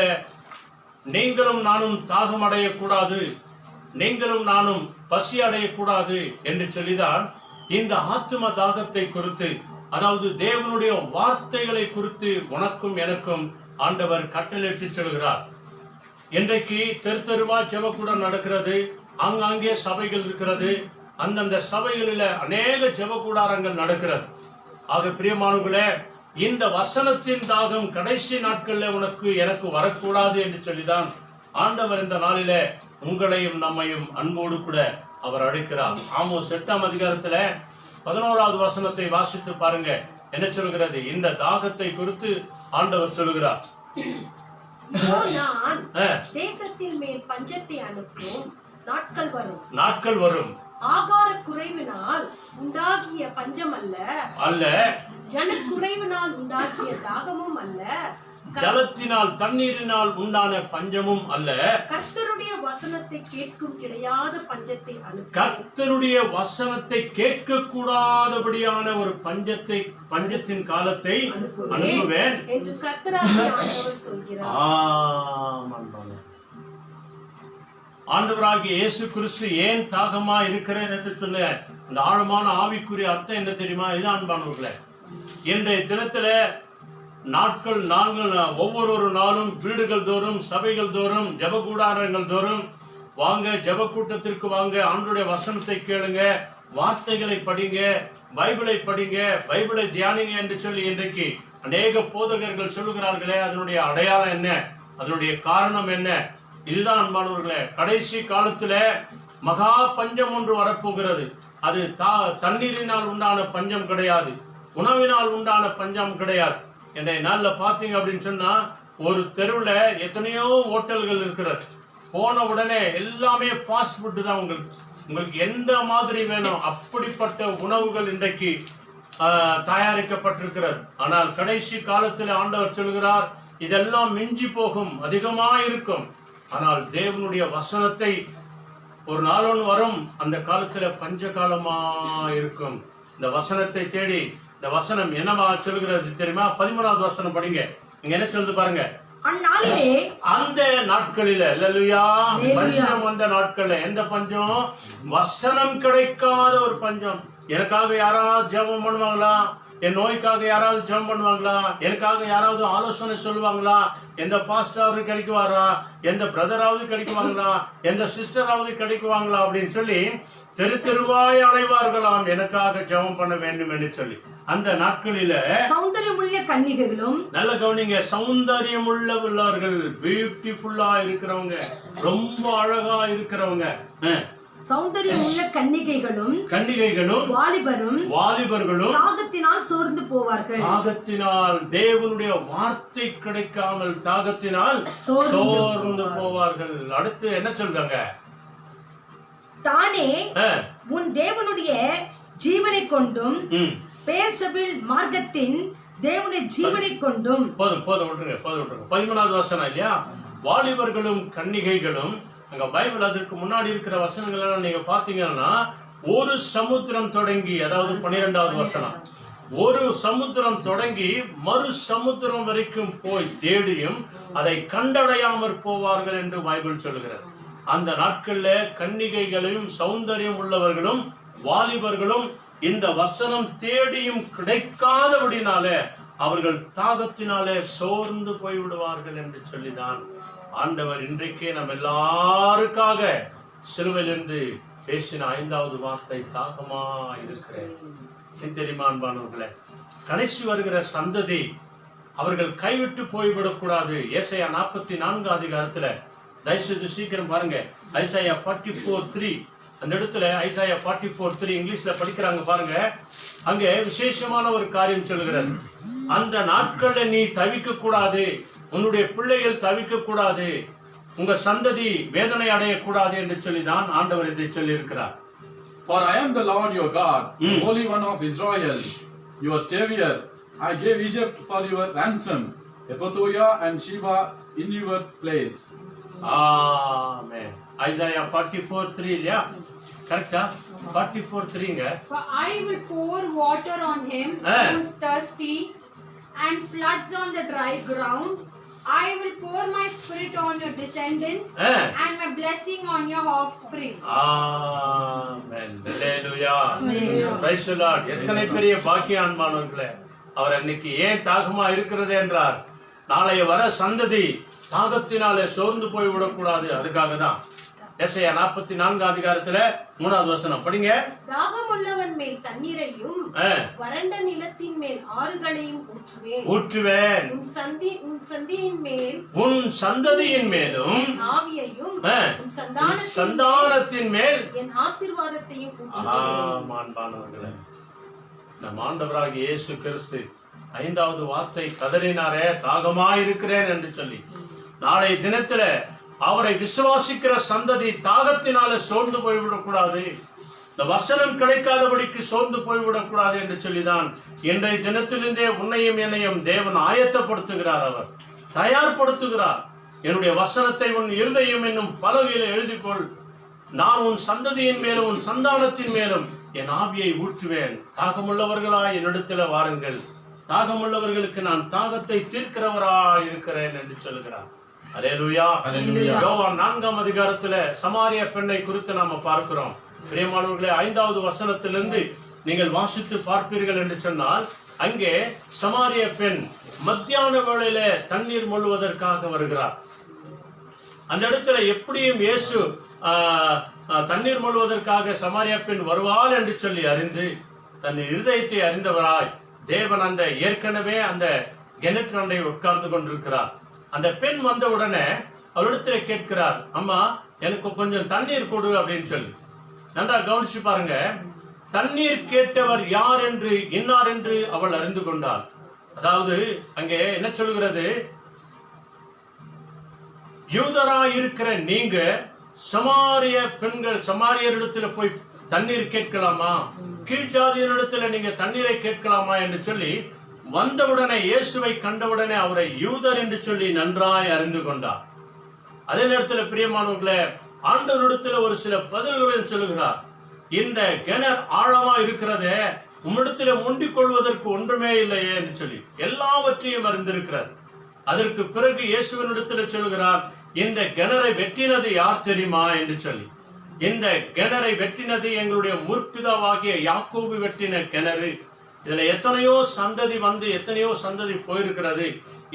நீங்களும் நானும் தாகம் அடையக்கூடாது, நீங்களும் நானும் பசி அடையக்கூடாது என்று சொல்லிதான் இந்த ஆத்தும தாகத்தை குறித்து, அதாவது தேவனுடைய வார்த்தைகளை குறித்து உனக்கும் எனக்கும் ஆண்டவர் கட்டளையிட்டு சொல்கிறார். இன்றைக்கு தெருவா ஜெபக்கூடம் நடக்கிறது, அங்கங்கே சபைகள் இருக்கிறது, அந்தந்த சபைகளில அநேக ஜெபக்கூடாரங்கள் நடக்கிறது. ஆக பிரியமானவர்களே, இந்த வசனத்தின் தாகம் கடைசி நாட்கள்ல உனக்கு எனக்கு வரக்கூடாது என்று சொல்லிதான் ஆண்டவர் இந்த நாளில உங்களையும் நம்மையும் அன்போடு கூட அவர் அழைக்கிறார். ஆமோஸ் 8ஆம் அதிகாரத்துல 11வது வசனத்தை வாசித்து பாருங்க, என்ன சொல்கிறது? இந்த தாகத்தை குறித்து ஆண்டவர் சொல்கிறார். நான் தேசத்தின் மேல் பஞ்சத்தை அனுப்பும் நாட்கள் வரும். ஆகார குறைவினால் உண்டாகிய பஞ்சம் அல்ல, ஜனக்குறைவினால் உண்டாகிய தாகமும் அல்ல, ஜலத்தினால் தண்ணீரினால் உண்டான பஞ்சமும் அல்ல, கர்த்தருடைய வசனத்தை கேட்கும் கிடையாத பஞ்சத்தை கர்த்தருடைய வசனத்தை கேட்க கூடாதபடியான ஒரு பஞ்சத்தின் காலத்தை அனுப்புவேன் என்று கர்த்தராகிய ஆண்டவர் சொல்கிறார். ஆண்டவராகிய இயேசு கிறிஸ்து ஏன் தாகமா இருக்கிறேன் என்று சொல்ல அந்த ஆழமான ஆவிக்குரிய அர்த்தம் என்ன தெரியுமா? இதுதான் அன்பானவர்களே, இன்றைய தினத்துல நாங்கள் ஒவ்வொரு நாளும் வீடுகள் தோறும், சபைகள் தோறும், ஜெபக்கூடாரங்கள் தோறும் வாங்க, ஜெப கூட்டத்திற்கு வாங்க, ஆண்டவருடைய வசனத்தை கேளுங்க, வார்த்தைகளை படிங்க, பைபிளை படிங்க, பைபிளை தியானிங்க என்று சொல்லி இன்றைக்கு அநேக போதகர்கள் சொல்லுகிறார்களே, அதனுடைய அடையாளம் என்ன? அதனுடைய காரணம் என்ன? இதுதான் அன்பானவர்களே, கடைசி காலத்துல மகா பஞ்சம் ஒன்று வரப்போகிறது. அது தண்ணீரினால் உண்டான பஞ்சம் கிடையாது, உணவினால் உண்டான பஞ்சம் கிடையாது. இன்றைய நாள்ல பாத்தீங்க அப்படின்னு சொன்னா ஒரு தெருவுல எத்தனையோ ஹோட்டல்கள் இருக்கிறது. போன உடனே எல்லாமே ஃபாஸ்ட் ஃபுட் தான். உங்களுக்கு எந்த மாதிரி வேணும் அப்படிப்பட்ட உணவுகள் இன்றைக்கு தயாரிக்கப்பட்டிருக்கிறது. ஆனால் கடைசி காலத்தில் ஆண்டவர் சொல்கிறார், இதெல்லாம் மிஞ்சி போகும், அதிகமா இருக்கும். ஆனால் தேவனுடைய வசனத்தை ஒரு நாள் ஒன்று வரும், அந்த காலத்துல பஞ்ச காலமா இருக்கும். இந்த வசனத்தை தேடி, இந்த வசனம் என்னவா சொல்கிறது தெரியுமா? 13வது வசனம் படிங்க. இங்க என்ன சொல்லுது பாருங்க. அந்நாளிலே, அந்த நாட்களில, அல்லேலூயா, பஞ்சம் வந்த நாட்கள்ல. எந்த பஞ்சம்? வசனம் கிடைக்காத ஒரு பஞ்சம். எனக்காக யாராவது ஜெபம் பண்ணுவாங்களா? என் நோய்க்காக யாராவது ஜெபம் பண்ணுவாங்களா? எனக்காக யாராவது ஆலோசனை சொல்லுவாங்களா? எந்த பாஸ்டராவது கிடைக்குவாரா? எந்த பிரதராவது கிடைக்குவாங்களா? எந்த சிஸ்டராவது கிடைக்குவாங்களா? அப்படின்னு சொல்லி தெருவாய் அலைவார்களாம், எனக்காக ஜெபம் பண்ண வேண்டும் என்று சொல்லி. அந்த நாட்களில சௌந்தரியமுள்ள கன்னிகைகளும், நல்ல கவனிங்க, சௌந்தரியம் உள்ளவர்கள், பியூட்டிஃபுல்லா இருக்கிறவங்க, ரொம்ப அழகா இருக்கிறவங்க, சௌந்தரியம் உள்ள கன்னிகைகளும் வாலிபர்களும் தாகத்தினால் சோர்ந்து போவார்கள். தாகத்தினால், தேவனுடைய வார்த்தை கிடைக்காமல் தாகத்தினால் சோர்ந்து போவார்கள். அடுத்து என்ன சொல்றாங்க? தானே உன் தேவனுடைய ஜீவனை கொண்டும் பெயர்செபூல் மார்க்கத்தின் தேவனுடைய ஜீவனை கொண்டும். போதும் விட்டுருங்க. 13வது வசனம் இல்லையா? வாலிபர்களும் கன்னிகைகளும். அங்க பைபிள் அதற்கு முன்னாடி இருக்கிற வசனங்கள் எல்லாம் நீங்க பாத்தீங்கன்னா, ஒரு சமுத்திரம் தொடங்கி, அதாவது 12வது வசனம், ஒரு சமுத்திரம் தொடங்கி மறு சமுத்திரம் வரைக்கும் போய் தேடியும் அதை கண்டடையாமற் போவார்கள் என்று பைபிள் சொல்கிறது. அந்த நாட்கள்ல கன்னிகைகளையும் சௌந்தரியம் உள்ளவர்களும் வாலிபர்களும் இந்த வசனம் தேடியும் கிடைக்காதபடினால அவர்கள் தாகத்தினாலே சோர்ந்து போய்விடுவார்கள் என்று சொல்லிதான் ஆண்டவர் இன்றைக்கே நம்ம எல்லாருக்காக சிலுவையிலிருந்து பேசின 5வது வார்த்தை தாகமா இருக்கிறேன். தெரியுமா அன்பானவர்களே, கடைசி வருகிற சந்ததி அவர்கள் கைவிட்டு போய்விடக்கூடாது. ஏசாயா 44 அதிகாரத்துல தயவுசெய்து சீக்கிரம் பாருங்க. ஐசாயா 44:3 அந்த இடத்துல ஐசாயா 44:3 இங்கிலீஷ்ல படிக்கிறாங்க பாருங்க. அங்கே விசேஷமான ஒரு காரியம் சொல்கிறது. அந்த நாட்கள்ல நீ தவிக்க கூடாது, உன்னுடைய பிள்ளைகள் தவிக்க கூடாது, உங்க சந்ததி வேதனை அடையக்கூடாது என்று சொல்லிதான் ஆண்டவர் இதை சொல்லி இருக்கிறார். For I am the Lord your God, the Holy One of Israel, your Savior. I gave Egypt for your ransom, Epathoria and Sheba in your place. Amen. Isaiah 44:3 இல்லையா? கரெக்டா? 44:3ங்க. For I will pour water on him who is thirsty and floods on the dry ground. I will pour my spirit on your descendants and my blessing on your offspring. Amen. Hallelujah. Praise the Lord. எத்தனை பெரிய பாக்கியவான்மானவர்களே. அவர் அன்னைக்கு ஏன் தாகமா இருக்கிறது என்றார், நாளைய வர சந்ததி தாகத்தினாலே சோர்ந்து போய்விடக்கூடாது. அதுக்காக தான் ஏசாயா 44 அதிகாரத்துல 3வது வசனம் படிங்க. தாகம் உள்ளவன் மேல் தண்ணீரையும் வறண்ட நிலத்தின் மேல் ஆறுகளையும் ஊற்றுவேன். உன் சந்ததியின் மேலும் ஆவியையும் சந்தானத்தின் மேல் என் ஆசீர்வாதத்தையும் ஊற்றுவேன். நம் ஆண்டவராகிய இயேசு கிறிஸ்து 5வது வார்த்தை கதறினாரே, தாகமாயிருக்கிறேன் என்று சொல்லி. நாளை தினத்துல அவரை விசுவாசிக்கிற சந்ததி தாகத்தினால சோர்ந்து போய்விடக்கூடாது, இந்த வசனம் கிடைக்காதபடிக்கு சோர்ந்து போய்விடக்கூடாது என்று சொல்லிதான் இன்றைய தினத்திலிருந்தே உன்னையும் என்னையும் தேவன் ஆயத்தப்படுத்துகிறார். அவர் தயார்படுத்துகிறார். என்னுடைய வசனத்தை உன் இருதயம் என்னும் பலகையில எழுதிக்கொள், நான் உன் சந்ததியின் மேலும் உன் சந்தானத்தின் மேலும் என் ஆவியை ஊற்றுவேன். தாகமுள்ளவர்களாய் என்னிடத்துல வாருங்கள், தாகமுள்ளவர்களுக்கு நான் தாகத்தை தீர்க்கிறவராய் இருக்கிறேன் என்று சொல்லுகிறார். அல்லேலூயா. யோவான் 4ஆம் அதிகாரத்துல சமாரிய பெண்ணை குறித்து நாம பார்க்கிறோம். பிரியமானவர்களே, 5வது வசனத்திலிருந்து நீங்கள் வாசித்து பார்ப்பீர்கள் என்று சொன்னால், அங்கே சமாரிய பெண் மத்தியான வேளையில தண்ணீர் மொள்வதற்காக வருகிறார். அந்த இடத்துல எப்படியும் இயேசு தண்ணீர் மொள்வதற்காக சமாரிய பெண் வருவாள் என்று சொல்லி அறிந்து தன் இருதயத்தை அறிந்தவராய் தேவன் அந்த ஏற்கனவே அந்த கிணற்றண்டை உட்கார்ந்து கொண்டிருக்கிறார். அந்த பெண் வந்த உடனே அவளிடத்துல கேட்கிறார், அம்மா எனக்கு கொஞ்சம் தண்ணீர் கொடு அப்படின்னு சொல்லி. நன்றா கவனிச்சு பாருங்க. தண்ணீர் கேட்டவர் யார் என்று இன்னார் என்று அவள் அறிந்து கொண்டாள். அதாவது அங்கே என்ன சொல்கிறது, யூதராயிருக்கிற நீங்க சமாரிய பெண்கள் சமாரியரிடத்துல போய் தண்ணீர் கேட்கலாமா, கீழ்ஜாதியரிடத்துல நீங்க தண்ணீரை கேட்கலாமா என்று சொல்லி வந்தவுடனே, இயேசுவை கண்டவுடனே அவரை யூதர் என்று சொல்லி நன்றாய் அறிந்து கொண்டார். அதே நேரத்தில் பிரியமானவர்களே, ஆண்டவரிடத்துல ஒரு சில பதில்களையும் சொல்லுகிறார். இந்த கிணறு ஆழமா இருக்கிறதே, உம்மிடத்துல முண்டிக் கொள்வதற்கு ஒன்றுமே இல்லையே என்று சொல்லி எல்லாவற்றையும் அறிந்திருக்கிறார். அதற்கு பிறகு இயேசுவினிடத்துல சொல்லுகிறார், இந்த கிணறை வெட்டினது யார் தெரியுமா என்று சொல்லி. இந்த கிணறை வெட்டினது எங்களுடைய முற்பிதாவாகிய யாக்கோபு வெட்டின கிணறு. இதுல எத்தனையோ சந்ததி வந்து எத்தனையோ சந்ததி போயிருக்கிறது.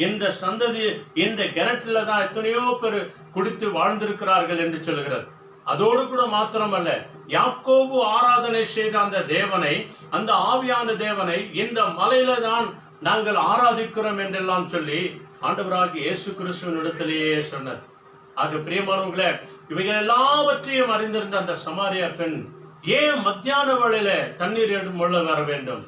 இந்த சந்ததி இந்த கிணற்றுல தான் எத்தனையோ பேர் குடித்து வாழ்ந்திருக்கிறார்கள் என்று சொல்லுகிறது. அதோடு கூட மாத்திரமல்ல, யாக்கோபு ஆராதனை செய்த அந்த தேவனை, அந்த ஆவியான தேவனை இந்த மலையில தான் நாங்கள் ஆராதிக்கிறோம் என்றெல்லாம் சொல்லி ஆண்டவராகிய இயேசு கிறிஸ்துவின் இடத்திலேயே சொன்னார். ஆக பிரியமானவர்களே, இவைகள் எல்லாவற்றையும் அறிந்திருந்த அந்த சமாரியா பெண் ஏன் மத்தியான வேளையில தண்ணீர் எடுத்து வர வேண்டும்?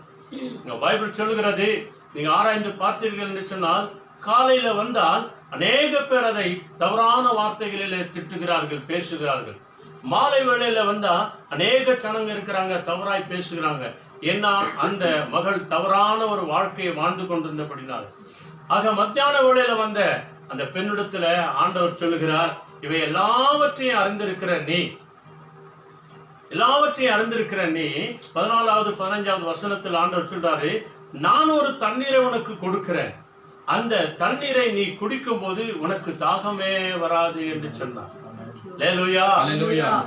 பைபிள் சொல்லுகிறது, நீங்க ஆராய்ந்து பார்த்தீர்கள் என்று சொன்னால், காலையில வந்தால் அநேக பேர் அதை தவறான வார்த்தைகளிலே திட்டுகிறார்கள், பேசுகிறார்கள். மாலை வேளையில வந்தா அநேக ஜனங்க இருக்கிறாங்க, தவறாய் பேசுகிறாங்க. ஏன்னா அந்த மகள் தவறான ஒரு வாழ்க்கையை வாழ்ந்து கொண்டிருந்தபடினால். ஆக மத்தியான வேளையில வந்த அந்த பெண்ணிடத்துல ஆண்டவர் சொல்லுகிறார், இவை எல்லாவற்றையும் அறிந்திருக்கிற நீ 14வது 15வது வசனத்தில் ஆண்டவர் சொல்றாரு, நான் ஒரு தண்ணீரை உனக்கு கொடுக்கிறேன், அந்த தண்ணீரை நீ குடிக்கும் போது உனக்கு தாகமே வராது என்று சொன்னார். அல்லேலூயா.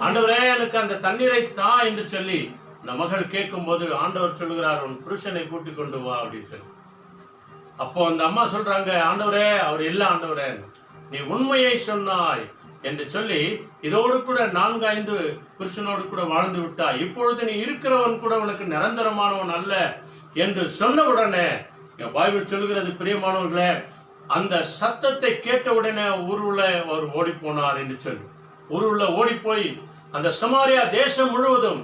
ஆண்டவரே எனக்கு அந்த தண்ணீரை தா என்று சொல்லி அந்த மகள் கேட்கும் போது ஆண்டவர் சொல்லுகிறார், உன் புருஷனை கூட்டிக் கொண்டு வா அப்படின்னு சொல்லி. அப்போ அந்த அம்மா சொல்றாங்க, ஆண்டவரே அவர் இல்ல ஆண்டவரே, நீ உண்மையை சொன்னாய் என்று சொல்லி இதோடு கூட 4-5 புருஷனோடு கூட வாழ்ந்து விட்டாய், இப்பொழுது நீ இருக்கிறவன் கூட உனக்கு நிரந்தரமானவன் அல்ல என்று சொன்ன உடனே பைபிள் சொல்லுகிறது, பிரியமானவர்களே, அந்த சத்தத்தை கேட்ட உடனே ஊருள்ள அவர் ஓடி போனார் என்று சொல்லி ஊருள்ள ஓடி போய் அந்த சமாரியா தேசம் முழுவதும்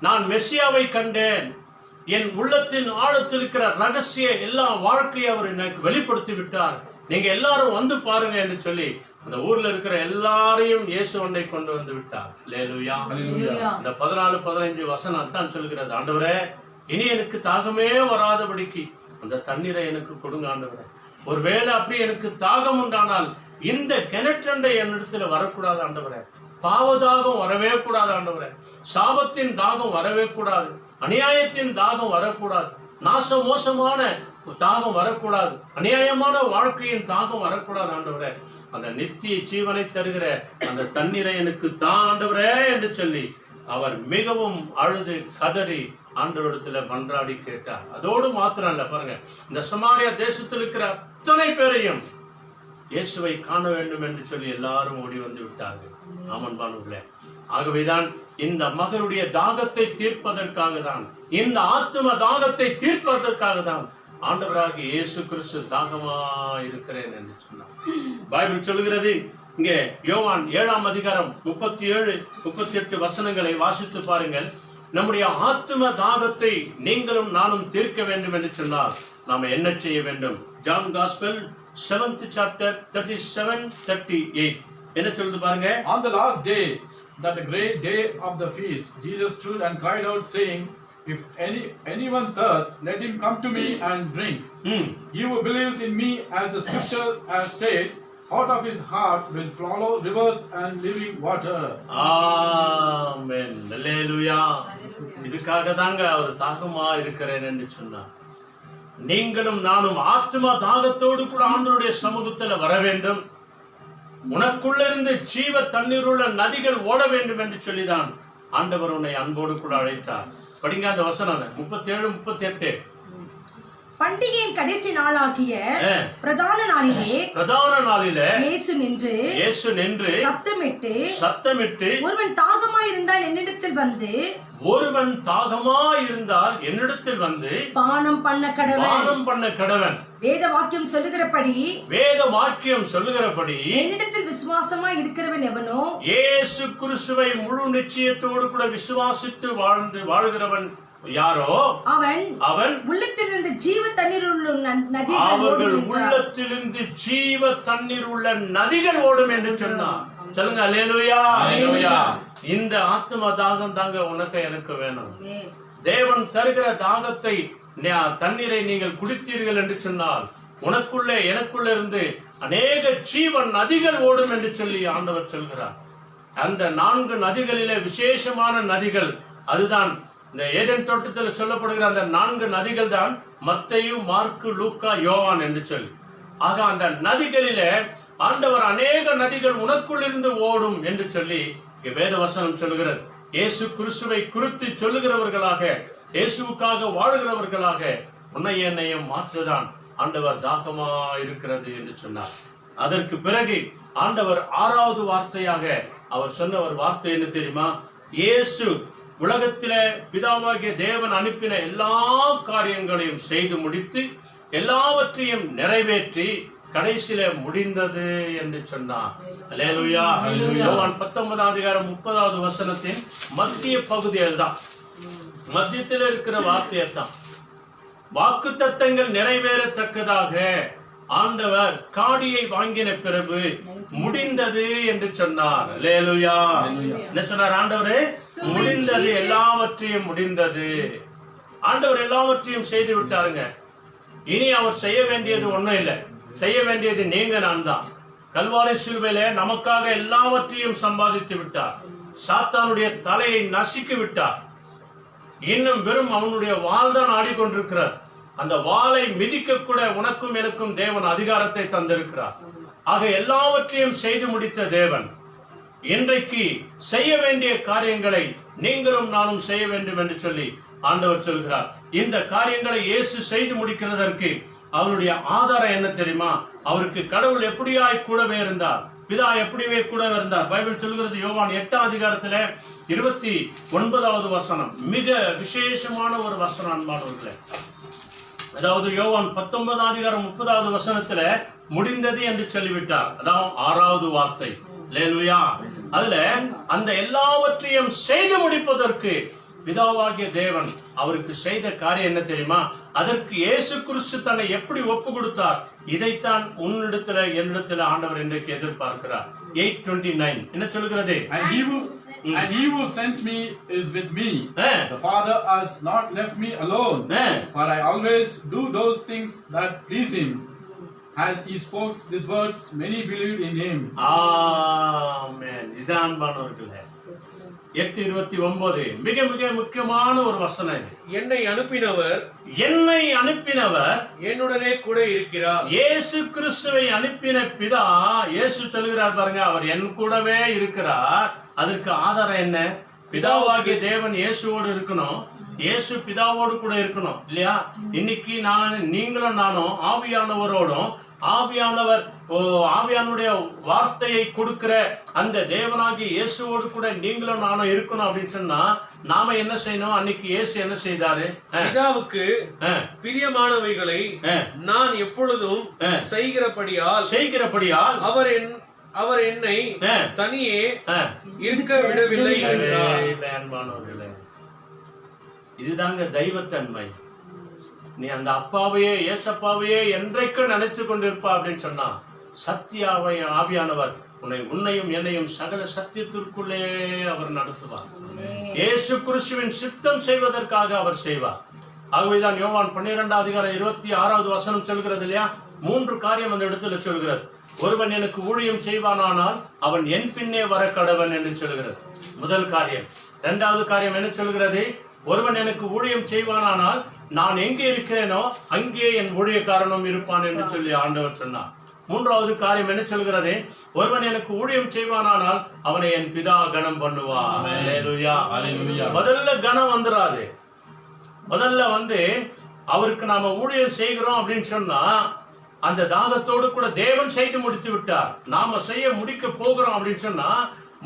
நான் மெசியாவை கண்டேன், என் உள்ளத்தின் ஆழத்தில் இருக்கிற ரகசிய எல்லா வாழ்க்கையை அவர் எனக்கு வெளிப்படுத்தி விட்டார், நீங்க எல்லாரும் வந்து பாருங்க என்று சொல்லி அந்த ஊர்ல இருக்கிற எல்லாரையும் இயேசு ஒன்றை கொண்டு வந்து விட்டார். அல்லேலூயா. இந்த 14-15 வசனம் தான் சொல்கிறது, ஆண்டவரே இனி எனக்கு தாகமே வராதபடிக்கு அந்த தண்ணீரை எனக்கு கொடுங்க ஆண்டவரே. ஒருவேளை அப்படி எனக்கு தாகம் உண்டானால் இந்த கிணற்றண்டை என்னிடத்துல வரக்கூடாது ஆண்டவரே, பாவதாகம் வரவே கூடாது ஆண்டவரே, சாபத்தின் தாகம் வரவே கூடாது, அநியாயத்தின் தாகம் வரக்கூடாது, மோசமான தாகம் வரக்கூடாது, அநியாயமான வாழ்க்கையின் தாகம் வரக்கூடாது ஆண்டவரே. அந்த நித்திய ஜீவனை தருகிற அந்த தண்ணீரை எனக்கு தான் ஆண்டவரே என்று சொல்லி அவர் மிகவும் அழுது கதறி ஆண்டவரிடத்துல மன்றாடி கேட்டார். அதோடு மாத்திரம் இல்ல, பாருங்க, இந்த சமாரியா தேசத்தில் இருக்கிற அத்தனை பேரையும் இயேசுவை காண வேண்டும் என்று சொல்லி எல்லாரும் ஓடி வந்து விட்டார்கள். ஆமன்பானுங்களே, ஆகவேதான் இந்த மகளுடைய தாகத்தை தீர்ப்பதற்காக தான், இந்த ஆத்தும தாகத்தை தீர்ப்பதற்காக தான் ஆண்டவராகிய இயேசு கிறிஸ்து தாகமா இருக்கிறேன் என்று சொன்னார். பைபிள் சொல்லுகிறது, இங்கே யோவான் 7ஆம் அதிகாரம் 37-38 வசனங்களை வாசித்து பாருங்கள். நம்முடைய ஆத்தும தாகத்தை நீங்களும் நானும் தீர்க்க வேண்டும் என்று சொன்னால் நாம என்ன செய்ய வேண்டும்? ஜான் காஸ்பல் 7th chapter 37-38 என்ன சொல்லுது பாருங்க. On the last day, that the great day of the feast, Jesus stood and cried out, saying, if anyone thirsts, let him come to me and drink. He who believes in me, as the scripture has said, out of his heart will flow rivers and living water. Amen. Hallelujah. இதுக்காக தாங்க அவர் தாகமா இருக்கிறேன் என்று சொன்னார். நீங்களும் நானும் ஆத்ம தாகத்தோடு கூட ஆண்டவருடைய சமூகத்துல வர வேண்டும். உனக்குள்ள இருந்து ஜீவ தண்ணீர் உள்ள நதிகள் ஓட வேண்டும் என்று சொல்லிதான் ஆண்டவர் உன்னை அன்போடு கூட அழைத்தார். படிங்க அந்த வசனம் 37-38. பண்டிகையின் கடைசி நாளாகிய பிரதான நாளிலே இயேசு நின்று சத்தமிட்டு ஒருவன் தாகமாய் இருந்தால் என்னிடத்தில் வந்து பானம் பண்ண கடவன். வேத வாக்கியம் சொல்லுகிறபடி என்னிடத்தில் விசுவாசமாய் இருக்கிறவன் எவனோ, இயேசு கிறிஸ்துவை முழு நிச்சயத்தோடு கூட விசுவாசித்து வாழ்கிறவன் யாரோ அவன் உள்ளத்திலிருந்து ஜீவ தண்ணீர் உள்ள நதிகள் ஓடும் என்று சொன்னார். சொல்லுங்க அல்லேலூயா. இந்த ஆத்ம தாகம் தாங்க உனக்கு எனக்கு வேணும். தேவன் தருகிற தாகத்தை தண்ணீரை நீங்கள் குடித்தீர்கள் என்று சொன்னால் உனக்குள்ளே எனக்குள்ள இருந்து அநேக ஜீவன் நதிகள் ஓடும் என்று சொல்லி ஆண்டவர் சொல்கிறார். அந்த 4 நதிகளிலே விசேஷமான நதிகள், அதுதான் இந்த ஏதேன் தோட்டத்தில் சொல்லப்படுகிற அந்த 4 நதிகள் தான் மத்தேயு, மார்க்கு, லூக்கா, யோவான் என்று சொல்லி. ஆக அந்த நதிகளிலே ஆண்டவர் அநேக நதிகள் உனக்குள் இருந்து ஓடும் என்று சொல்லி வேத வசனம் சொல்லுகிறது. இயேசு கிறிஸ்துவை குறித்து சொல்லுகிறவர்களாக, இயேசுவுக்காக வாழ்கிறவர்களாக உன்னை என்னையும் மாற்றுதான் ஆண்டவர் தாகமா இருக்கிறது என்று சொன்னார். அதற்கு பிறகு ஆண்டவர் 6வது வார்த்தையாக அவர் சொன்ன ஒரு வார்த்தை என்ன தெரியுமா? இயேசு உலகத்தில பிதாவாகிய தேவன் அனுப்பின எல்லா காரியங்களையும் செய்து முடித்து எல்லாவற்றையும் நிறைவேற்றி கடைசியில முடிந்தது என்று சொன்னார். அல்லேலூயா. யோவான் 19:30 வசனத்தின் மத்திய பகுதியில் தான், மத்தியத்தில் இருக்கிற வார்த்தையை தான், வாக்குத்தத்தங்கள் நிறைவேறத்தக்கதாக ஆண்டவர் காடியை வாங்கின பிறகு முடிந்தது என்று சொன்னார். அல்லேலூயா. என்ன சொன்னார் ஆண்டவர்? முடிந்தது, எல்லாவற்றையும் முடிந்தது. ஆண்டவர் எல்லாவற்றையும் செய்து விட்டாருங்க. இனி அவர் செய்ய வேண்டியது ஒண்ணும் இல்லை, செய்ய வேண்டியது நீங்க நான் தான். கல்வாரி சிலுவையில நமக்காக எல்லாவற்றையும் சம்பாதித்து விட்டார். சாத்தானுடைய தலையை நசுக்கி விட்டார். இன்னும் வெறும் அவனுடைய வாள் தான் ஆடிக்கொண்டிருக்கிறார். அந்த வாளை மிதிக்க கூட உனக்கும் எனக்கும் தேவன் அதிகாரத்தை தந்திருக்கிறார். ஆக எல்லாவற்றையும் செய்து முடித்த தேவன் இன்றைக்கு செய்ய வேண்டிய காரியங்களை நீங்களும் நானும் செய்ய வேண்டும் என்று சொல்லி ஆண்டவர் சொல்கிறார். இந்த காரியங்களை இயேசு செய்து முடிக்கிறதற்கு அவருடைய ஆதாரம் என்ன தெரியுமா? அவருக்கு கடவுள் எப்படியாய் கூடவே இருந்தார், பிதா எப்படிவே கூடவே இருந்தார். பைபிள் சொல்கிறது யோவான் 8:29 வசனம் மிக விசேஷமான ஒரு வசனம் அன்பானவர்களே. அதாவது யோவான் 19:30 வசனத்துல முடிந்தது என்று சொல்லிவிட்டார். அதாவது 6வது வார்த்தை. அல்லேலூயா. அதுல அந்த எல்லாவற்றையும் செய்து முடிப்பதற்கு பிதாவாகிய தேவன் அவருக்கு செய்த காரியம் என்ன தெரியுமா? அதற்கு இயேசு கிறிஸ்து தன்னை எப்படி ஒப்பு கொடுத்தார், இதைத்தான் உன்னிடத்துல என்னிடத்துல ஆண்டவர் இன்றைக்கு எதிர்பார்க்கிறார். 8:29 என்ன சொல்கிறது? And he who sends me is with me. The Father has not left me alone, for I always do those things that please him. As he spoke these words, many believed in him. Amen. இதான் அன்பானவர்களே 8:29 மிக மிக முக்கியமான ஒரு வசனம். என்னை அனுப்பினவர் என்னுடனே கூட இருக்கிறார். இயேசு கிறிஸ்துவை அனுப்பின பிதா இயேசு சொல்கிறார் பாருங்க, அவர் என் கூடவே இருக்கிறார். அதற்கு ஆதாரம் என்ன? பிதாவாகிய தேவன் இயேசுவோடு இருக்கணும், இயேசு பிதாவோடு கூட இருக்கணும் இல்லையா? இன்னைக்கு நீங்களும் நானும் ஆவியானவரோடும், ஆவியானுடைய வார்த்தையை கொடுக்கிற அந்த தேவனாகிய இயேசுவோடு கூட நீங்களும் நானும் இருக்கணும் அப்படின்னு சொன்னா நாம என்ன செய்யணும்? அன்னைக்கு இயேசு என்ன செய்தாரு? பிதாவுக்கு பிரியமானவைகளை நான் எப்பொழுதும் செய்கிறபடியால் அவர் என்னை தனியே இருக்க விடவில்லை என்றார். இதுதாங்க தெய்வத்தன்மை. நீ அந்த அப்பாவையே ஏசப்பாவையே என்றைக்கு நினைத்து கொண்டிருப்பா அப்படின்னு சொன்னா சத்தியாவை ஆவியானவர் உன்னையும் என்னையும் சகல சத்தியத்திற்குள்ளே அவர் நடத்துவார். இயேசு கிறிஸ்துவின் சித்தம் செய்வதற்காக அவர் செய்வார். ஆகவேதான் யோவான் 12:26 வசனம் சொல்கிறது இல்லையா? 3 காரியம் அந்த இடத்துல சொல்கிறது. ஒருவன் எனக்கு ஊழியம் செய்வானானால் அவன் என் பின்னே வர கடவன் என்று சொல்கிறது, முதல் காரியம். 2வது காரியம் என்ன சொல்கிறது? ஒருவன் எனக்கு ஊழியம் செய்வானானால் நான் எங்கே இருக்கிறேனோ அங்கே என் ஊழியக்காரனும் இருப்பான் என்று சொல்லி ஆண்டவர் சொன்னார். 3வது காரியம் என்ன சொல்கிறது? ஒருவன் எனக்கு ஊழியம் செய்வானானால் அவனை என் பிதா கனம் பண்ணுவார். முதல்ல கனம் வந்துடாது. முதல்ல அவருக்கு நாம ஊழியம் செய்கிறோம் அப்படின்னு சொன்னா அந்த தாகத்தோடு கூட தேவன் செய்து முடித்து விட்டார். நாம செய்ய முடிக்க போகிறோம் அப்படின்னு சொன்னா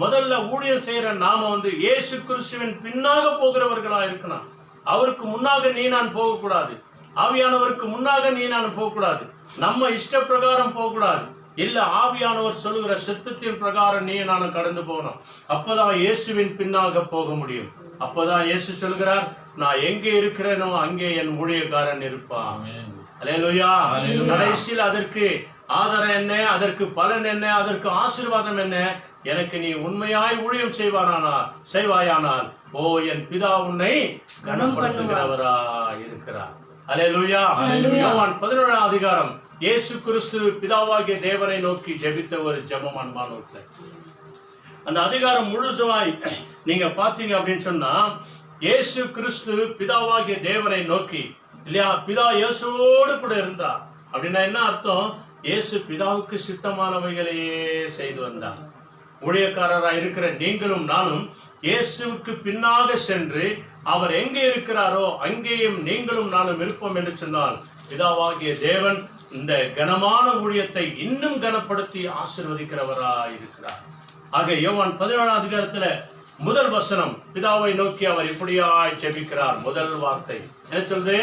முதல்ல ஊழியம் செய்யற நாம இயேசு கிறிஸ்துவின் பின்னாக போகிறவர்களா இருக்கணும். அவருக்கு முன்னாக நீ நான் போகக்கூடாது, ஆவியானவருக்கு முன்னாக நீ நான் போகக்கூடாது, நம்ம இஷ்ட பிரகாரம் போகக்கூடாது. இல்ல, ஆவியானவர் சொல்லுகிற சித்தத்தின் பிரகாரம் நீ நானும் கடந்து போகணும். அப்பதான் இயேசுவின் பின்னாக போக முடியும். அப்பதான் இயேசு சொல்கிறார், நான் எங்கே இருக்கிறேனோ அங்கே என் ஊழியக்காரன் இருப்பான். அல்லேலூயா. கடைசியில் அதற்கு ஆதாரம் என்ன, அதற்கு பலன் என்ன, அதற்கு ஆசீர்வாதம் என்ன? எனக்கு நீ உண்மையாய் ஊழியம் செய்வாயானால் ஓ என் பிதா உன்னை கனப்படுத்துகிறவரா இருக்கிறார். அல்லேலூயா. யோவான் 11 இயேசு கிறிஸ்து பிதாவாகிய தேவனை நோக்கி ஜெபித்த ஒரு ஜெபம் அன்பானவர்களே. அந்த அதிகாரம் முழுசுவாய் நீங்க பாத்தீங்க அப்படின்னு சொன்னா இயேசு கிறிஸ்து பிதாவாகிய தேவனை நோக்கி இல்லையா, பிதா இயேசுவோடு கூட இருந்தார். அப்படின்னா என்ன அர்த்தம்? இயேசு பிதாவுக்கு சித்தமானவைகளையே செய்து வந்தார். ஊழியக்காரராக இருக்கிற நீங்களும் நானும் இயேசுவுக்கு பின்னாக சென்று அவர் எங்கே இருக்கிறாரோ அங்கேயும் நீங்களும் நானும் இருப்போம் என்று சொன்னால் பிதாவாகிய தேவன் இந்த கனமான ஊழியத்தை இன்னும் கனப்படுத்தி ஆசீர்வதிக்கிறவராய் இருக்கிறார். ஆக யோவான் 17 முதல் வசனம் பிதாவை நோக்கி அவர் இப்படியாய் ஜெபிக்கிறார். முதல் வார்த்தை என்ன சொல்றது?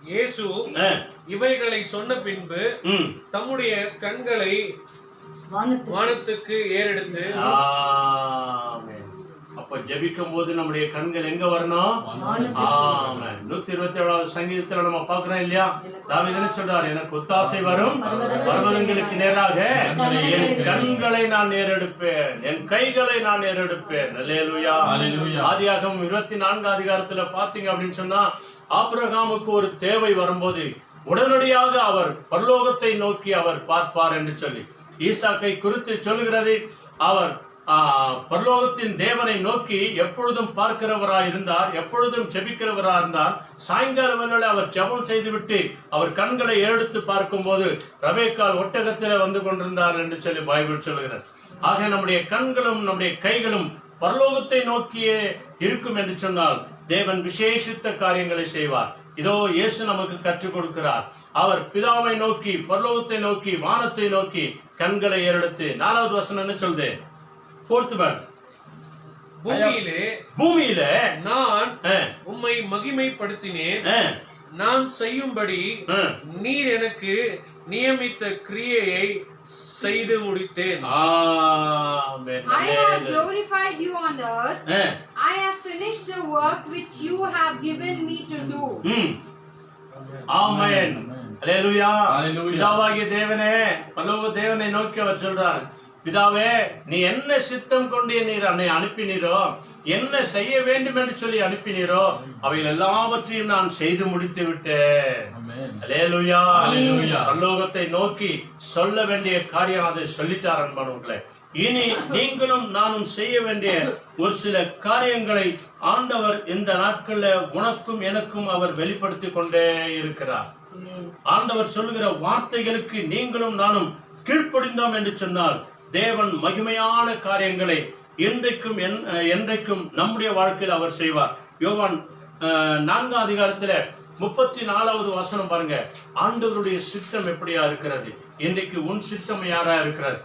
இயேசு இவைகளை சொன்ன பின்பு தம்முடைய கண்களை வானத்துக்கு ஏறெடுத்து ஆமென். அப்ப ஜெபிக்கும் போது நம்முடைய கண்கள் எங்க வரணும்? ஆமென். 127வது சங்கீதத்துல நம்ம பார்க்கிறோம் இல்லையா? தாவீது என்ன சொல்றார்? எனக்கு ஒத்தாசை வரும் பர்வதங்களுக்கு நேராக என் கண்களை நான் நேரெடுப்பேன், என் கைகளை நான் நேரெடுப்பேன். அல்லேலூயா. ஆதியாகமம் 24 அதிகாரத்துல பாத்தீங்க அப்படின்னு சொன்னா, ஆபிரகாமுக்கு ஒரு தேவை வரும்போது உடனடியாக அவர் பரலோகத்தை நோக்கி அவர் பார்ப்பார் என்று சொல்லி ஈசாக்கை குறித்து சொல்கிறது. அவர் பரலோகத்தின் தேவனை நோக்கி எப்பொழுதும் பார்க்கிறவராய் இருந்தார், எப்பொழுதும் ஜெபிக்கிறவராய் இருந்தார். சாயங்கால வேளையில அவர் ஜெபம் செய்துவிட்டு அவர் கண்களை எடுத்து பார்க்கும் போது ரபேக்காள் ஒட்டகத்திலே வந்து கொண்டிருந்தார் என்று சொல்லி பைபிள் சொல்கிறது. ஆக நம்முடைய கண்களும் நம்முடைய கைகளும் பரலோகத்தை நோக்கியே இருக்கும் என்று சொன்னால் தேவன் விசேஷித்த காரியங்களை செய்வார். இதோ இயேசு நமக்கு கற்றுக் கொடுக்கிறார். அவர் பிதாவை நோக்கி, பரலோகத்தை நோக்கி, வானத்தை நோக்கி கண்களை ஏறெடுத்து 4வது வசனம் சொல்லுது. 4th verse. பூமியிலே நான் உம்மை மகிமைப்படுத்தினேன், நான் செய்யும்படி நீர் எனக்கு நியமித்த கிரியையை செய்து முடித்தேன். I have glorified you on the earth. I have finished the work which you have given me to do. ஆமென். அல்லேலூயா. பிதாவாகிய தேவனே, பரலோக தேவனை நோக்கி அவர் சொல்றார், பிதாவே நீ என்ன சித்தம் கொண்டு நீர் என்னை அனுப்பினீரோ, என்ன செய்ய வேண்டும் என்று சொல்லி அனுப்பினீரோ அவைகள் எல்லாவற்றையும் நான் செய்து முடித்து விட்டேன். அல்லேலூயா. பரலோகத்தை நோக்கி சொல்ல வேண்டிய காரியம் அதை சொல்லிட்டார் அன்பானவர்களே. இனி நீங்களும் நானும் செய்ய வேண்டிய ஒரு சில காரியங்களை ஆண்டவர் இந்த நாட்கள்ல உனக்கும் எனக்கும் அவர் வெளிப்படுத்தி கொண்டே இருக்கிறார். ஆண்டவர் சொல்லுகிற வார்த்தைகளுக்கு நீங்களும் நானும் கீழ்ப்படிந்தோம் என்று சொன்னால் தேவன் மகிமையான காரியங்களை என்றைக்கும் நம்முடைய வாழ்க்கையில் அவர் செய்வார். யோவான் 4 அதிகாரத்துல 34வது வசனம் பாருங்க. ஆண்டவருடைய சித்தம் எப்படியா இருக்கிறது? இன்றைக்கு உன் சித்தம் யாரா இருக்கிறது?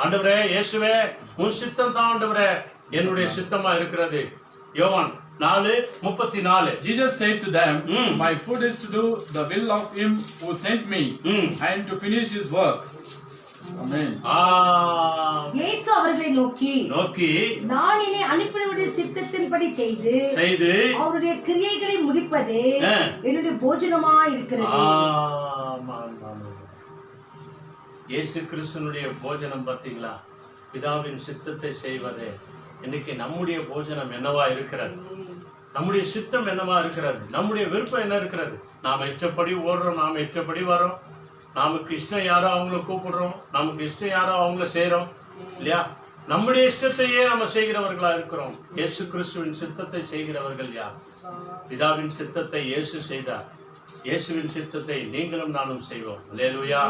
ஆண்டவரே, இயேசுவே, உன் சித்தம் தான் ஆண்டவரே என்னுடைய சித்தமா இருக்கிறது. யோவான் 4:34. Jesus said to them, my food is to do the will of him who sent me and to finish his work. Amen. இயேசு அவர்களை நோக்கி நான் என்னை அனுப்பினவருடைய சித்தத்தின்படி செய்து அவருடைய கிரியைகளை முடிப்பதே என்னுடைய போஜனமாய் இருக்கிறது. இயேசு கிறிஸ்துனுடைய போஜனம் பார்த்தீங்களா? பிதாவின் சித்தத்தை செய்வதே. இன்னைக்கு நம்முடைய போஜனம் என்னவா இருக்கிறது? நம்முடைய சித்தம் என்னவா இருக்கிறது? நம்முடைய விருப்பம் என்ன இருக்கிறது? நாம இஷ்டப்படி ஓடுறோம், நாம இஷ்டப்படி வரோம், நமக்கு இஷ்டம் யாரோ அவங்கள கூப்பிடுறோம், நமக்கு இஷ்டம் யாரோ அவங்கள செய்யறோம் இல்லையா? நம்முடைய இஷ்டத்தையே நம்ம செய்கிறவர்களா இருக்கிறோம். இயேசு கிறிஸ்துவின் சித்தத்தை செய்கிறவர்கள் யார்? பிதாவின் சித்தத்தை இயேசு செய்தார். இயேசுவின் சித்தத்தை நீங்களும் நானும் செய்வோம். அல்லேலூயா.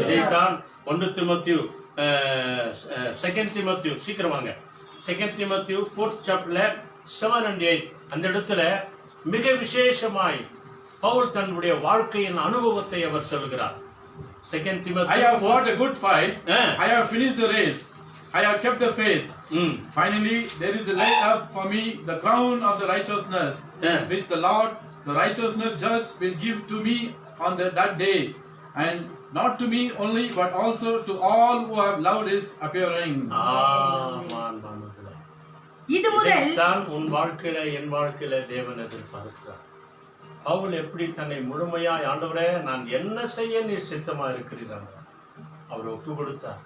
இதைத்தான் 1 தீமோத்தேயு 2 தீமோத்தேயு சீக்கிரம் வாங்க 2 தீமோத்தேயு 4th chapter 7 and 8 அந்த இடத்துல மிக விசேஷமாய் பவுல் தன்னுடைய வாழ்க்கையின் அனுபவத்தை அவர் சொல்கிறார். 2 Timothy, I have fought a good fight. I have finished the race. I have kept the faith. Finally, there is laid up for me the crown of the righteousness, which the Lord, the righteousness judge, will give to me on that day, and not to me only, but also to all who have loved his appearing. இது முதல் தான் உன் வாழ்க்கையில என் வாழ்க்கையில தேவன் எதிர்பார்க்கிறார். பவுல் எப்படி தன்னை முழுமையாய் ஆண்டவரே நான் என்ன செய்ய நீ சித்தமா இருக்கிறீர்கள் அவர் ஒப்பு கொடுத்தார்.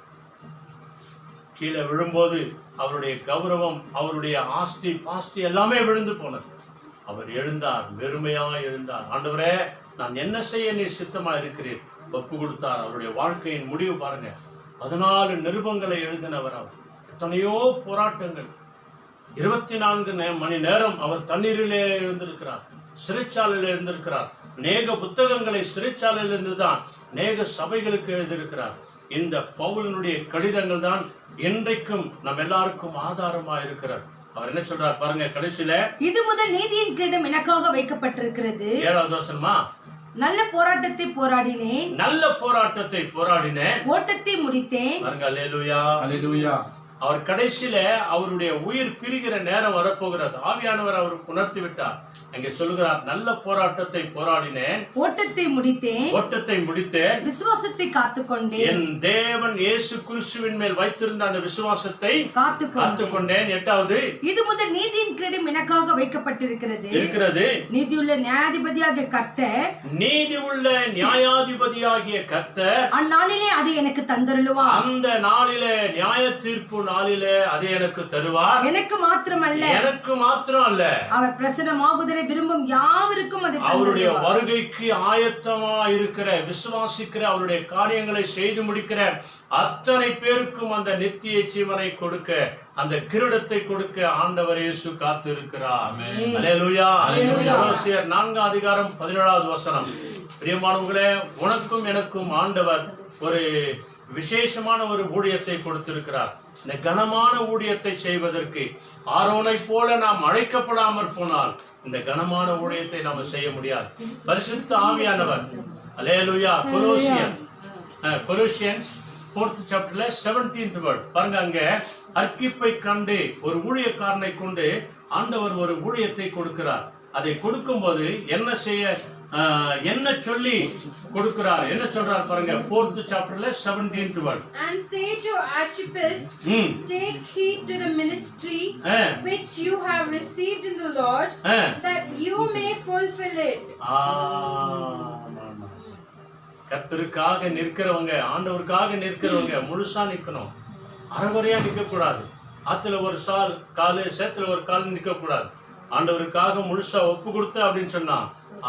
கீழே விழும்போது அவருடைய கௌரவம், அவருடைய ஆஸ்தி பாஸ்தி எல்லாமே விழுந்து போனது. அவர் எழுந்தார், வெறுமையாய் எழுந்தார். ஆண்டவரே நான் என்ன செய்ய நீ சித்தமா இருக்கிறீர் ஒப்பு கொடுத்தார். அவருடைய வாழ்க்கையின் முடிவு பாருங்க. 14 நிருபங்களை எழுதினவர். அவர் எத்தனையோ போராட்டங்கள், 24 மணி நேரம் அவர் தண்ணீரிலே இருந்திருக்கிறார், சிறைச்சாலையில் இருந்திருக்கிறார். அநேக புத்தகங்களை சிறைச்சாலையில் இருந்துதான் அநேக சபைகளுக்கு எழுதியிருக்கிறார். இந்த பவுலினுடைய கடிதங்கள் தான் இன்றைக்கும் நம் எல்லாருக்கும் ஆதாரமா இருக்கிறார். அவர் என்ன சொல்றார் பாருங்க கடைசியில, இது முதல் நீதியின் கிரீடம் எனக்காக வைக்கப்பட்டிருக்கிறது. 7வது வசனமா, நல்ல போராட்டத்தை போராடினேன், ஓட்டத்தை முடித்தேன். பாருங்க, அல்லேலூயா, அல்லேலூயா. அவர் கடைசியில அவருடைய உயிர் பிரிகிற நேரம் வரப்போகிறது. ஆவியானவர் அவருக்கு உணர்த்தி விட்டார். அங்கே சொல்லுகிறார், நல்ல போராட்டத்தை போராடினேன், ஓட்டத்தை முடித்தேன், விசுவாசத்தை காத்துக்கொண்டேன். என் தேவன் இயேசு கிறிஸ்துவின் மேல் வைத்திருந்த அந்த விசுவாசத்தை காத்துக்கொண்டேன். 8வது, இது முதல் நீதியின் கிரீடம் எனக்காக வைக்கப்பட்டிருக்கிறது. நீதியுள்ள நியாயாதிபதியாகிய கர்த்தர் அந்நாளிலே அதை எனக்கு தந்தருளுவார். அந்த நாளிலே, நியாய தீர்ப்பு நாளிலே அதை எனக்கு தருவார். எனக்கு மாத்திரமல்ல, அவர் பிரசன்னமாகுதலை விரும்பும் யாவருக்கும் அதை அவருடைய வருகைக்கு ஆயத்தமா இருக்கிற, விசுவாசிக்கிற, அவருடைய காரியங்களை செய்து முடிக்கிற அத்தனை பேருக்கும் அந்த நித்திய ஜீவனை கொடுக்க, அந்த கிரீடத்தை கொடுக்க ஆண்டவர் இயேசு காத்து இருக்கிறார். அல்லேலூயா. கொலோசியர் 4:17. பிரியமானவர்களே, உனக்கும் எனக்கும் ஆண்டவர் ஒரு விசேஷமான ஒரு ஊழியத்தை கொடுத்திருக்கிறார். இந்த கனமான ஊழியத்தை செய்வதற்கு ஆரோனை போல நாம் அழைக்கப்படாமற் போனால் இந்த கனமான ஊழியத்தை நாம செய்ய முடியாது. பரிசுத்த ஆவியானவர், அல்லேலூயா. கொலோசியன்ஸ் 4th chapterல 17th word பாருங்க. அங்க அர்க்கிப்பை கண்டு, ஒரு ஊழியக்காரனை கொண்டு ஆண்டவர் ஒரு ஊழியத்தை கொடுக்கிறார். அதை கொடுக்கும்போது என்ன சொல்லி கொடுக்கிறார், என்ன சொல்றார் பாருங்க. 4th chapterல 17th word. And say to Archippus, take heed to the ministry which you have received in the Lord, that you may fulfill it. கர்த்தருக்காக நிற்கிறவங்க, ஆண்டவருக்காக நிற்கிறவங்க முழுசா நிக்கணும். அறகுறையா நிக்க கூடாது. ஆத்துல ஒரு காலு, சேத்துல ஒரு கால் நிக்க கூடாது. ஆண்டவருக்காக முழுசா ஒப்பு கொடுத்த அப்படின்னு சொன்னா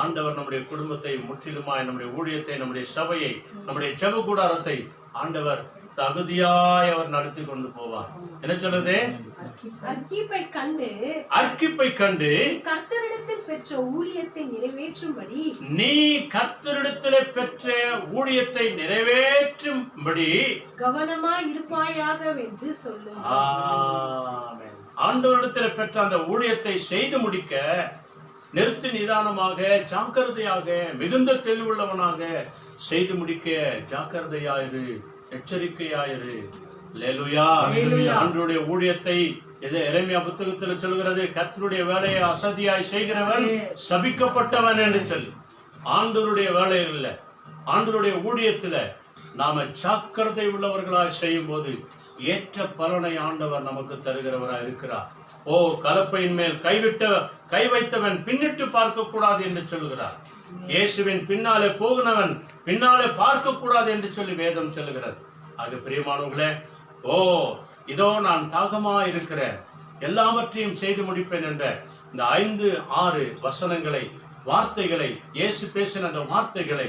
ஆண்டவர் நம்முடைய குடும்பத்தை முற்றிலுமாய், நம்முடைய ஊழியத்தை, நம்முடைய சபையை, நம்முடைய ஜெப கூடாரத்தை ஆண்டவர் தகுதியாய் அவர் நடத்தி கொண்டு போவார். என்ன சொல்றது? அர்க்கிப்பை கண்டு கர்த்தரிடத்தில் பெற்ற ஊழியத்தை நிறைவேற்றும்படி, நீ கர்த்தரிடத்திலே பெற்ற ஊழியத்தை நிறைவேற்றும்படி கவனமாய் இருப்பாயாக என்று சொல்லு. ஆண்டவரிடத்தில் பெற்ற அந்த ஊழியத்தை செய்து முடிக்க நிறுத்தி நிதானமாக, ஜாக்கிரதையாக, மிகுந்த தெளிவுள்ளவனாக செய்து முடிக்க ஜாக்கிரதையாயிரு, எச்சரிக்கையாயிரு. அல்லேலூயா. ஆண்டவருடைய ஊழியத்தை எரேமியா புத்தகத்தில் சொல்கிறது, கர்த்தருடைய வேலையை அசதியாய் செய்கிறவன் சபிக்கப்பட்டவன் என்று சொல்லி. ஆண்டவருடைய வேலைகள்ல, ஆண்டவருடைய ஊழியத்துல நாம ஜாக்கிரதை உள்ளவர்களாய் செய்யும் போது ஏற்ற பலனை ஆண்டவர் நமக்கு தருகிறவராய் இருக்கிறார். கலப்பையின் மேல் கை வைத்தவன் பின்னிட்டு பார்க்க கூடாது என்று சொல்லுகிறார். இயேசுவின் பின்னாலே போகிறவன் பின்னாலே பார்க்க கூடாது என்று சொல்லி வேதம் சொல்லுகிறது. ஆக பிரியமானவர்களே, இதோ நான் தாகமா இருக்கிறேன், எல்லாவற்றையும் செய்து முடிப்பேன் என்ற இந்த 5-6 வசனங்களை, வார்த்தைகளை, இயேசு பேசின அந்த வார்த்தைகளை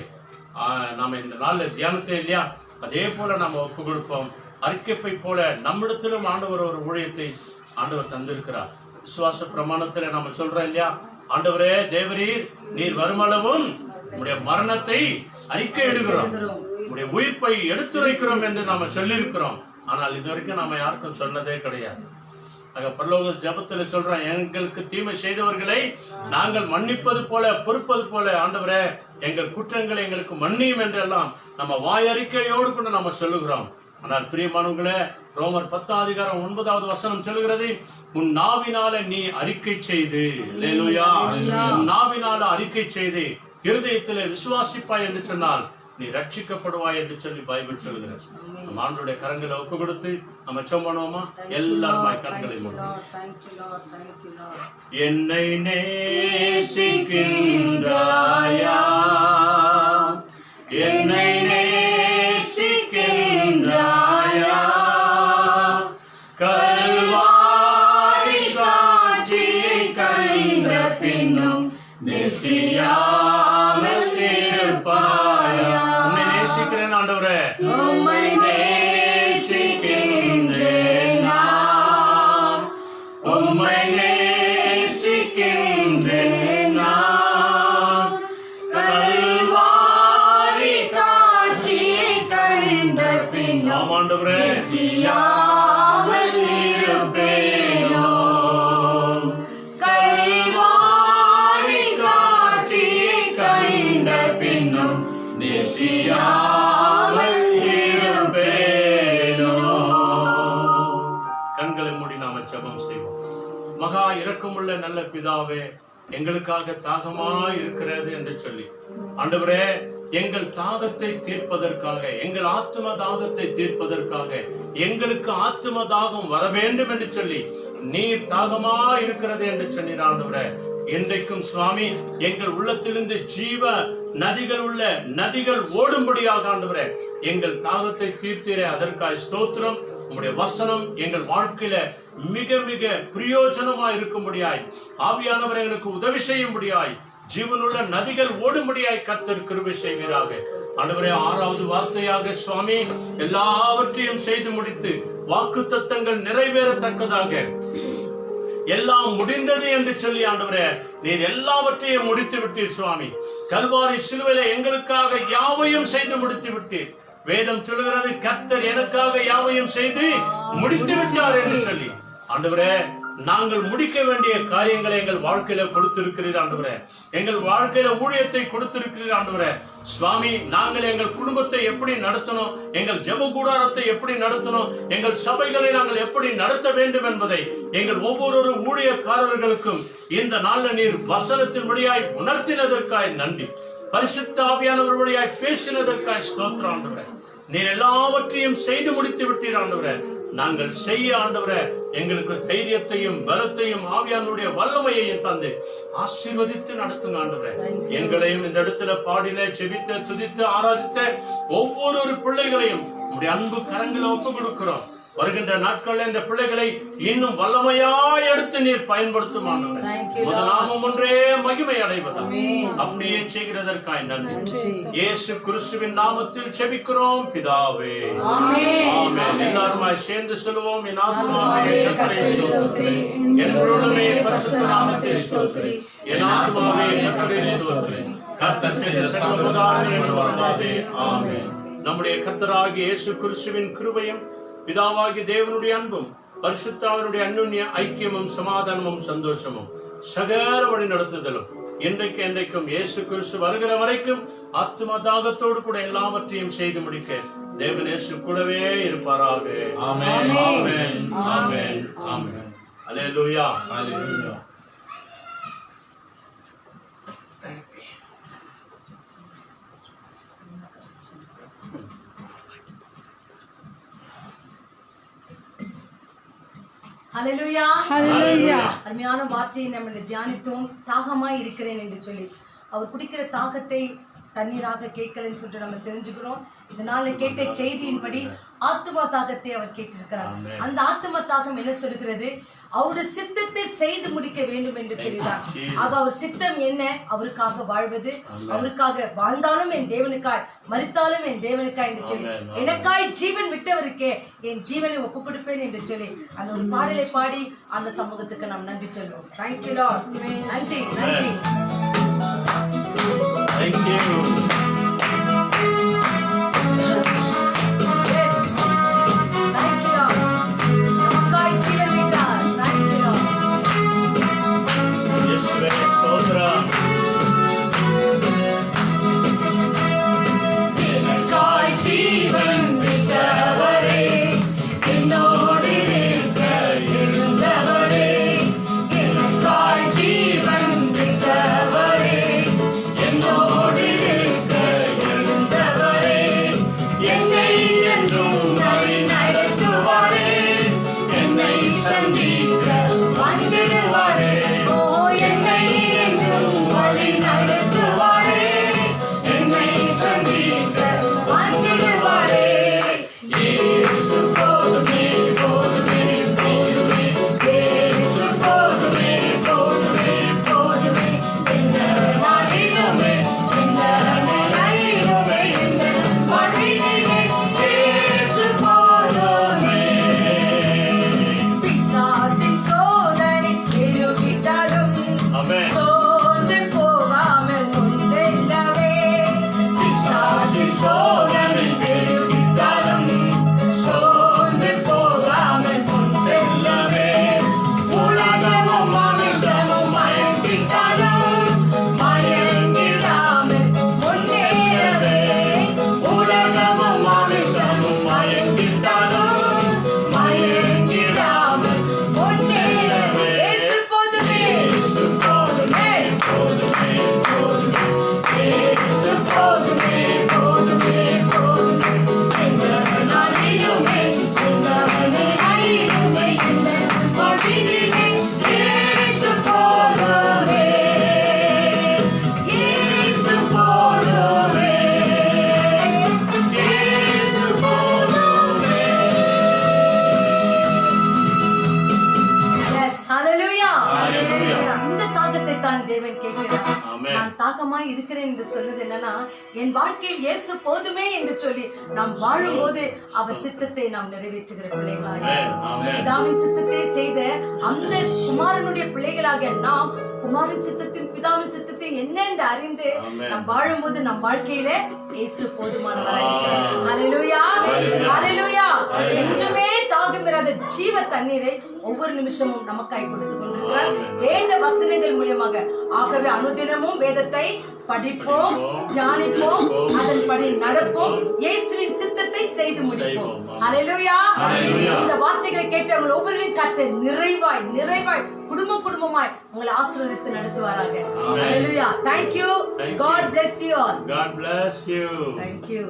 நாம இந்த நாள்ல தியானத்தை இல்லையா, அதே போல நாம ஒப்பு கொடுப்போம். அர்க்கிப்பை போல நம்மிடத்திலும் ஆண்டவர் ஒரு ஊழியத்தை ஆண்டவர் தந்திருக்கிறார். விசுவாச பிரமாணத்துல நாம சொல்றோம் இல்லையா, ஆண்டவரே தேவரீர் நீர் வருமளவும் உடைய மரணத்தை அறிக்கை எடுக்கிறோம், உடைய உயிர்ப்பை எடுத்துரைக்கிறோம் என்று நாம சொல்லியிருக்கிறோம். ஆனால் இதுவரைக்கும் நாம யாருக்கும் சொன்னதே கிடையாது. ஆக பரலோக ஜெபத்துல சொல்றோம், எங்களுக்கு தீமை செய்தவர்களை நாங்கள் மன்னிப்பது போல, பொறுப்பது போல ஆண்டவரே எங்கள் குற்றங்களை எங்களுக்கு மன்னியும் என்றெல்லாம் நம்ம வாயறிக்கையோடு கூட நம்ம சொல்லுகிறோம். ஆனால் பிரியமானவர்களே, ரோமர் 10:9 வசனம் சொல்லுகிறது, உன் நாவினால நீ அறிக்கை செய்து, அல்லேலூயா, உன் நாவினால அறிக்கை செய்து இருதயத்திலே விசுவாசிப்பாய் என்று சொன்னால் நீ ரட்சிக்கப்படுவாய் என்று சொல்லி பைபிள் சொல்லுகிறது. நம்ம ஆண்டவருடைய கரங்களை ஒப்பு கொடுத்து நம்ம ஜெபம் பண்ணுவோமா? எல்லாரும் கண்களை மூடுவோம். என்னை நேசிக்கின்றாயா, என்னை நேசிக்கின்றாயா, கல்வாரி காட்சியை கண்ட பின்னும் நேசியாமல் இருப்பாயா. உன்னை நேசிக்கிறேன் ஆண்டவரே, உம்மை நேசிக்கின்றேன் நான், உம்மை நேசிக்கின்றேன் நான், கல்வாரி காட்சியை கண்ட பின்னும் ஆண்டவரே நேசியாமல் இருப்பேனோ, கல்வாரி காட்சியை கண்ட பின்னும் நேசியாமல் இருப்பேனோ. ஜெபம் செய்வோம். மகா இரக்கமுள்ள நல்ல பிதாவே, எங்களுக்காக தாகமாய் இருக்கிறது என்று சொல்லி ஆண்டவரே, எங்கள் தாகத்தை தீர்ப்பதற்காக, எங்கள் ஆத்தும தாகத்தை தீர்ப்பதற்காக, எங்களுக்கு ஆத்தும தாகம் வர வேண்டும் என்று சொல்லி நீர் தாகமாய் இருக்கிறது என்று சொன்னீர் ஆண்டவரே. இன்றைக்கும் சுவாமி, எங்கள் உள்ளத்திலிருந்து ஜீவ நதிகள் ஓடும்படியாக ஆண்டவரே எங்கள் தாகத்தை தீர்த்தீரே, அதற்காக ஸ்தோத்திரம். உம்முடைய வசனம் எங்கள் வாழ்க்கையில மிக மிக பிரயோஜனமா இருக்கும்படியாய், ஆவியானவர் எங்களுக்கு உதவி செய்யும்படியாய், ஜீவனுள்ள நதிகள் ஓடும்படியாய் கர்த்தர் கிருபை செய்வீராக. ஆண்டவரே, 6வது வார்த்தையாக சுவாமி, எல்லாவற்றையும் செய்து முடித்து வாக்குத்தத்தங்கள் நிறைவேறத்தக்கதாக எல்லாம் முடிந்தது என்று சொல்லி ஆண்டவரே நீர் எல்லாவற்றையும் முடித்து விட்டீர் சுவாமி. கல்வாரி சிலுவையிலே எங்களுக்காக யாவையும் செய்து முடித்து விட்டீர். வேதம் சொல்கிறது, கர்த்தர் எனக்காக யாவையும் செய்து முடித்து விட்டார் என்று சொல்லி ஆண்டவரே, நாங்கள் முடிக்க வேண்டிய காரியங்களை எங்கள் வாழ்க்கையில கொடுத்திருக்கிறீர் ஆண்டவரே. எங்கள் வாழ்க்கையில ஊழியத்தை கொடுத்திருக்கிறீர் ஆண்டவரே. சுவாமி, நாங்கள் எங்கள் குடும்பத்தை எப்படி நடத்தணும், எங்கள் ஜெப கூடாரத்தை எப்படி நடத்தணும், எங்கள் சபைகளை நாங்கள் எப்படி நடத்த வேண்டும் என்பதை எங்கள் ஒவ்வொரு ஊழியக்காரர்களுக்கும் இந்த நாளில் நீர் வசனத்தின் வழியாய் உணர்த்தினதற்காய் நன்றி. பரிசுத்த ஆவியானவர் வழியாய் பேசினதற்காய் ஸ்தோத்திரம் ஆண்டவரே. நீர் எல்லாவற்றையும் செய்து முடித்து விட்டீர் ஆண்டவரே. நாங்கள் செய்ய ஆண்டவரே எங்களுக்கு தைரியத்தையும் பலத்தையும் ஆவியானுடைய வல்லமையையும் தந்து ஆசீர்வதித்து நடத்துங்க ஆண்டவரே. எங்களையும் இந்த இடத்துல பாடின, செபித்த, துதித்து, ஆராதித்த ஒவ்வொரு பிள்ளைகளையும் உடைய அன்பு கரங்களை ஒப்புக் கொடுக்கிறோம். வருகின்ற நாட்களில் இந்த பிள்ளைகளை இன்னும் வல்லமையாய் எடுத்து நீர் பயன்படுத்தும் ஆண்டவரே. நாமம் ஒன்றே மகிமை அடைவதாக அப்படியே செய்கிறதற்காய் நன்றி. இயேசு கிறிஸ்துவின் நாமத்தில் செபிக்கிறோம் பிதாவே, ஆமென். எல்லாருமாய் சேர்ந்து சொல்லுவோம். என் ஆத்துமாவே கர்த்தரை ஸ்தோத்திரி, என் முழுமே பரிசுத்த நாமத்தை ஸ்தோத்திரி, என் ஆத்துமாவே கர்த்தரை ஸ்தோத்திரி, கர்த்தர் செய்த சகல உபகாரங்களையும் மறவாதே. ஆமென். நம்முடைய கர்த்தராகிய இயேசு கிறிஸ்துவின் கிருபையும், பிதாவாகிய தேவனுடைய அன்பும், பரிசுத்தாவினுடைய அன்யோன்ய ஐக்கியமும், சமாதானமும், சந்தோஷமும், சகல வழி நடத்துதலும் இன்றைக்கு என்றைக்கும் இயேசு கிறிஸ்து வருகிற வரைக்கும் ஆத்தும தாகத்தோடு கூட எல்லாவற்றையும் செய்து முடிக்க தேவன் இயேசு கூடவே இருப்பாராக. ஆமென், ஆமென், ஆமென், ஆமென். அல்லேலூயா, அல்லேலூயா. ஹல்லேலூயா, ஹல்லேலூயா. அருமையான வார்த்தையை நம்ம தியானித்தோம். தாகமாய் இருக்கிறேன் என்று சொல்லி அவர் குடிக்கிற தாகத்தை தண்ணீராக கேட்கலன்னு சொல்லிட்டு நம்ம தெரிஞ்சுக்கிறோம். இதனால கேட்ட செய்தியின்படி ஆத்தும தாகத்தை அவர் கேட்டிருக்கிறார். அந்த ஆத்தும தாகம் என்ன சொல்கிறது? அவருடைய சித்தத்தை செய்து முடிக்க வேண்டும் என்று சொல்லிதான். ஆக அவர் சித்தம் என்ன? அவருக்காக வாழ்வது, அவருக்காக வாழ்ந்தாலும் என் தேவனுக்காய், மரித்தாலும் என் தேவனுக்காய் என்று சொல்லி, எனக்காய் ஜீவன் விட்டவருக்கே என் ஜீவனை ஒப்பு கொடுப்பேன் என்று சொல்லி அந்த ஒரு பாடலை பாடி அந்த சமூகத்துக்கு நாம் நன்றி சொல்லுவோம். Thank you Lord. நன்றி, நன்றி. Thank you. Yes. Thank you, Lord. நமக்காய் ஜீவன் விட்டார். Thank you, Lord. இயேசுவே ஸ்தோத்திரம். எனக்காய் ஜீவன் விட்டவரே, என்னோடு இருக்க இருந்தவரே, எனக்காய் ஜீவன் விட்டவரே, என்னோடு இருக்க Amen. நான் தாகமா இருக்கிறேன் என்று சொல்லுது என்னன்னா, என் வாழ்க்கையில் இயேசு போதுமே என்று சொல்லி நாம் வாழும்போது அவர் சித்தத்தை நாம் நிறைவேற்றுகிற பிள்ளைகளாக Amen. பிதாவின் சித்தத்தை செய்த அந்த குமாரனுடைய பிள்ளைகளாக நாம் குமாரன் சித்தத்தின் பிதாவின் சித்தத்தை என்ன என்று அறிந்து Amen. நாம் வாழும்போது நம் வாழ்க்கையிலே இயேசு போதுமானவராக இருக்கிறார். ஹalleluya, ஹalleluya. என்றுமே தாகம் பெறாத ஜீவ தண்ணீரை ஒவ்வொரு நிமிஷமும் நமக்காய் கொடுத்து கொண்டிருக்கிறார் வேத வசனங்கள் மூலமாக. ஆகவே அனுதினமும் வேதத்தை படிப்போம், தியானிப்போம், அதன்படி நடப்போம், இயேசுவின் சித்தத்தை செய்து முடிப்போம். ஹalleluya. இந்த வார்த்தைகளை கேட்டவங்க ஒவ்வொருவரையும் கர்த்தர் நிறைவாய் நிறைவாய் குடும்ப குடும்பமாய் உங்களை ஆசீர்வதித்து நடத்துவாராக. ஹalleluya. Thank you. God bless you all. God bless you. Thank you.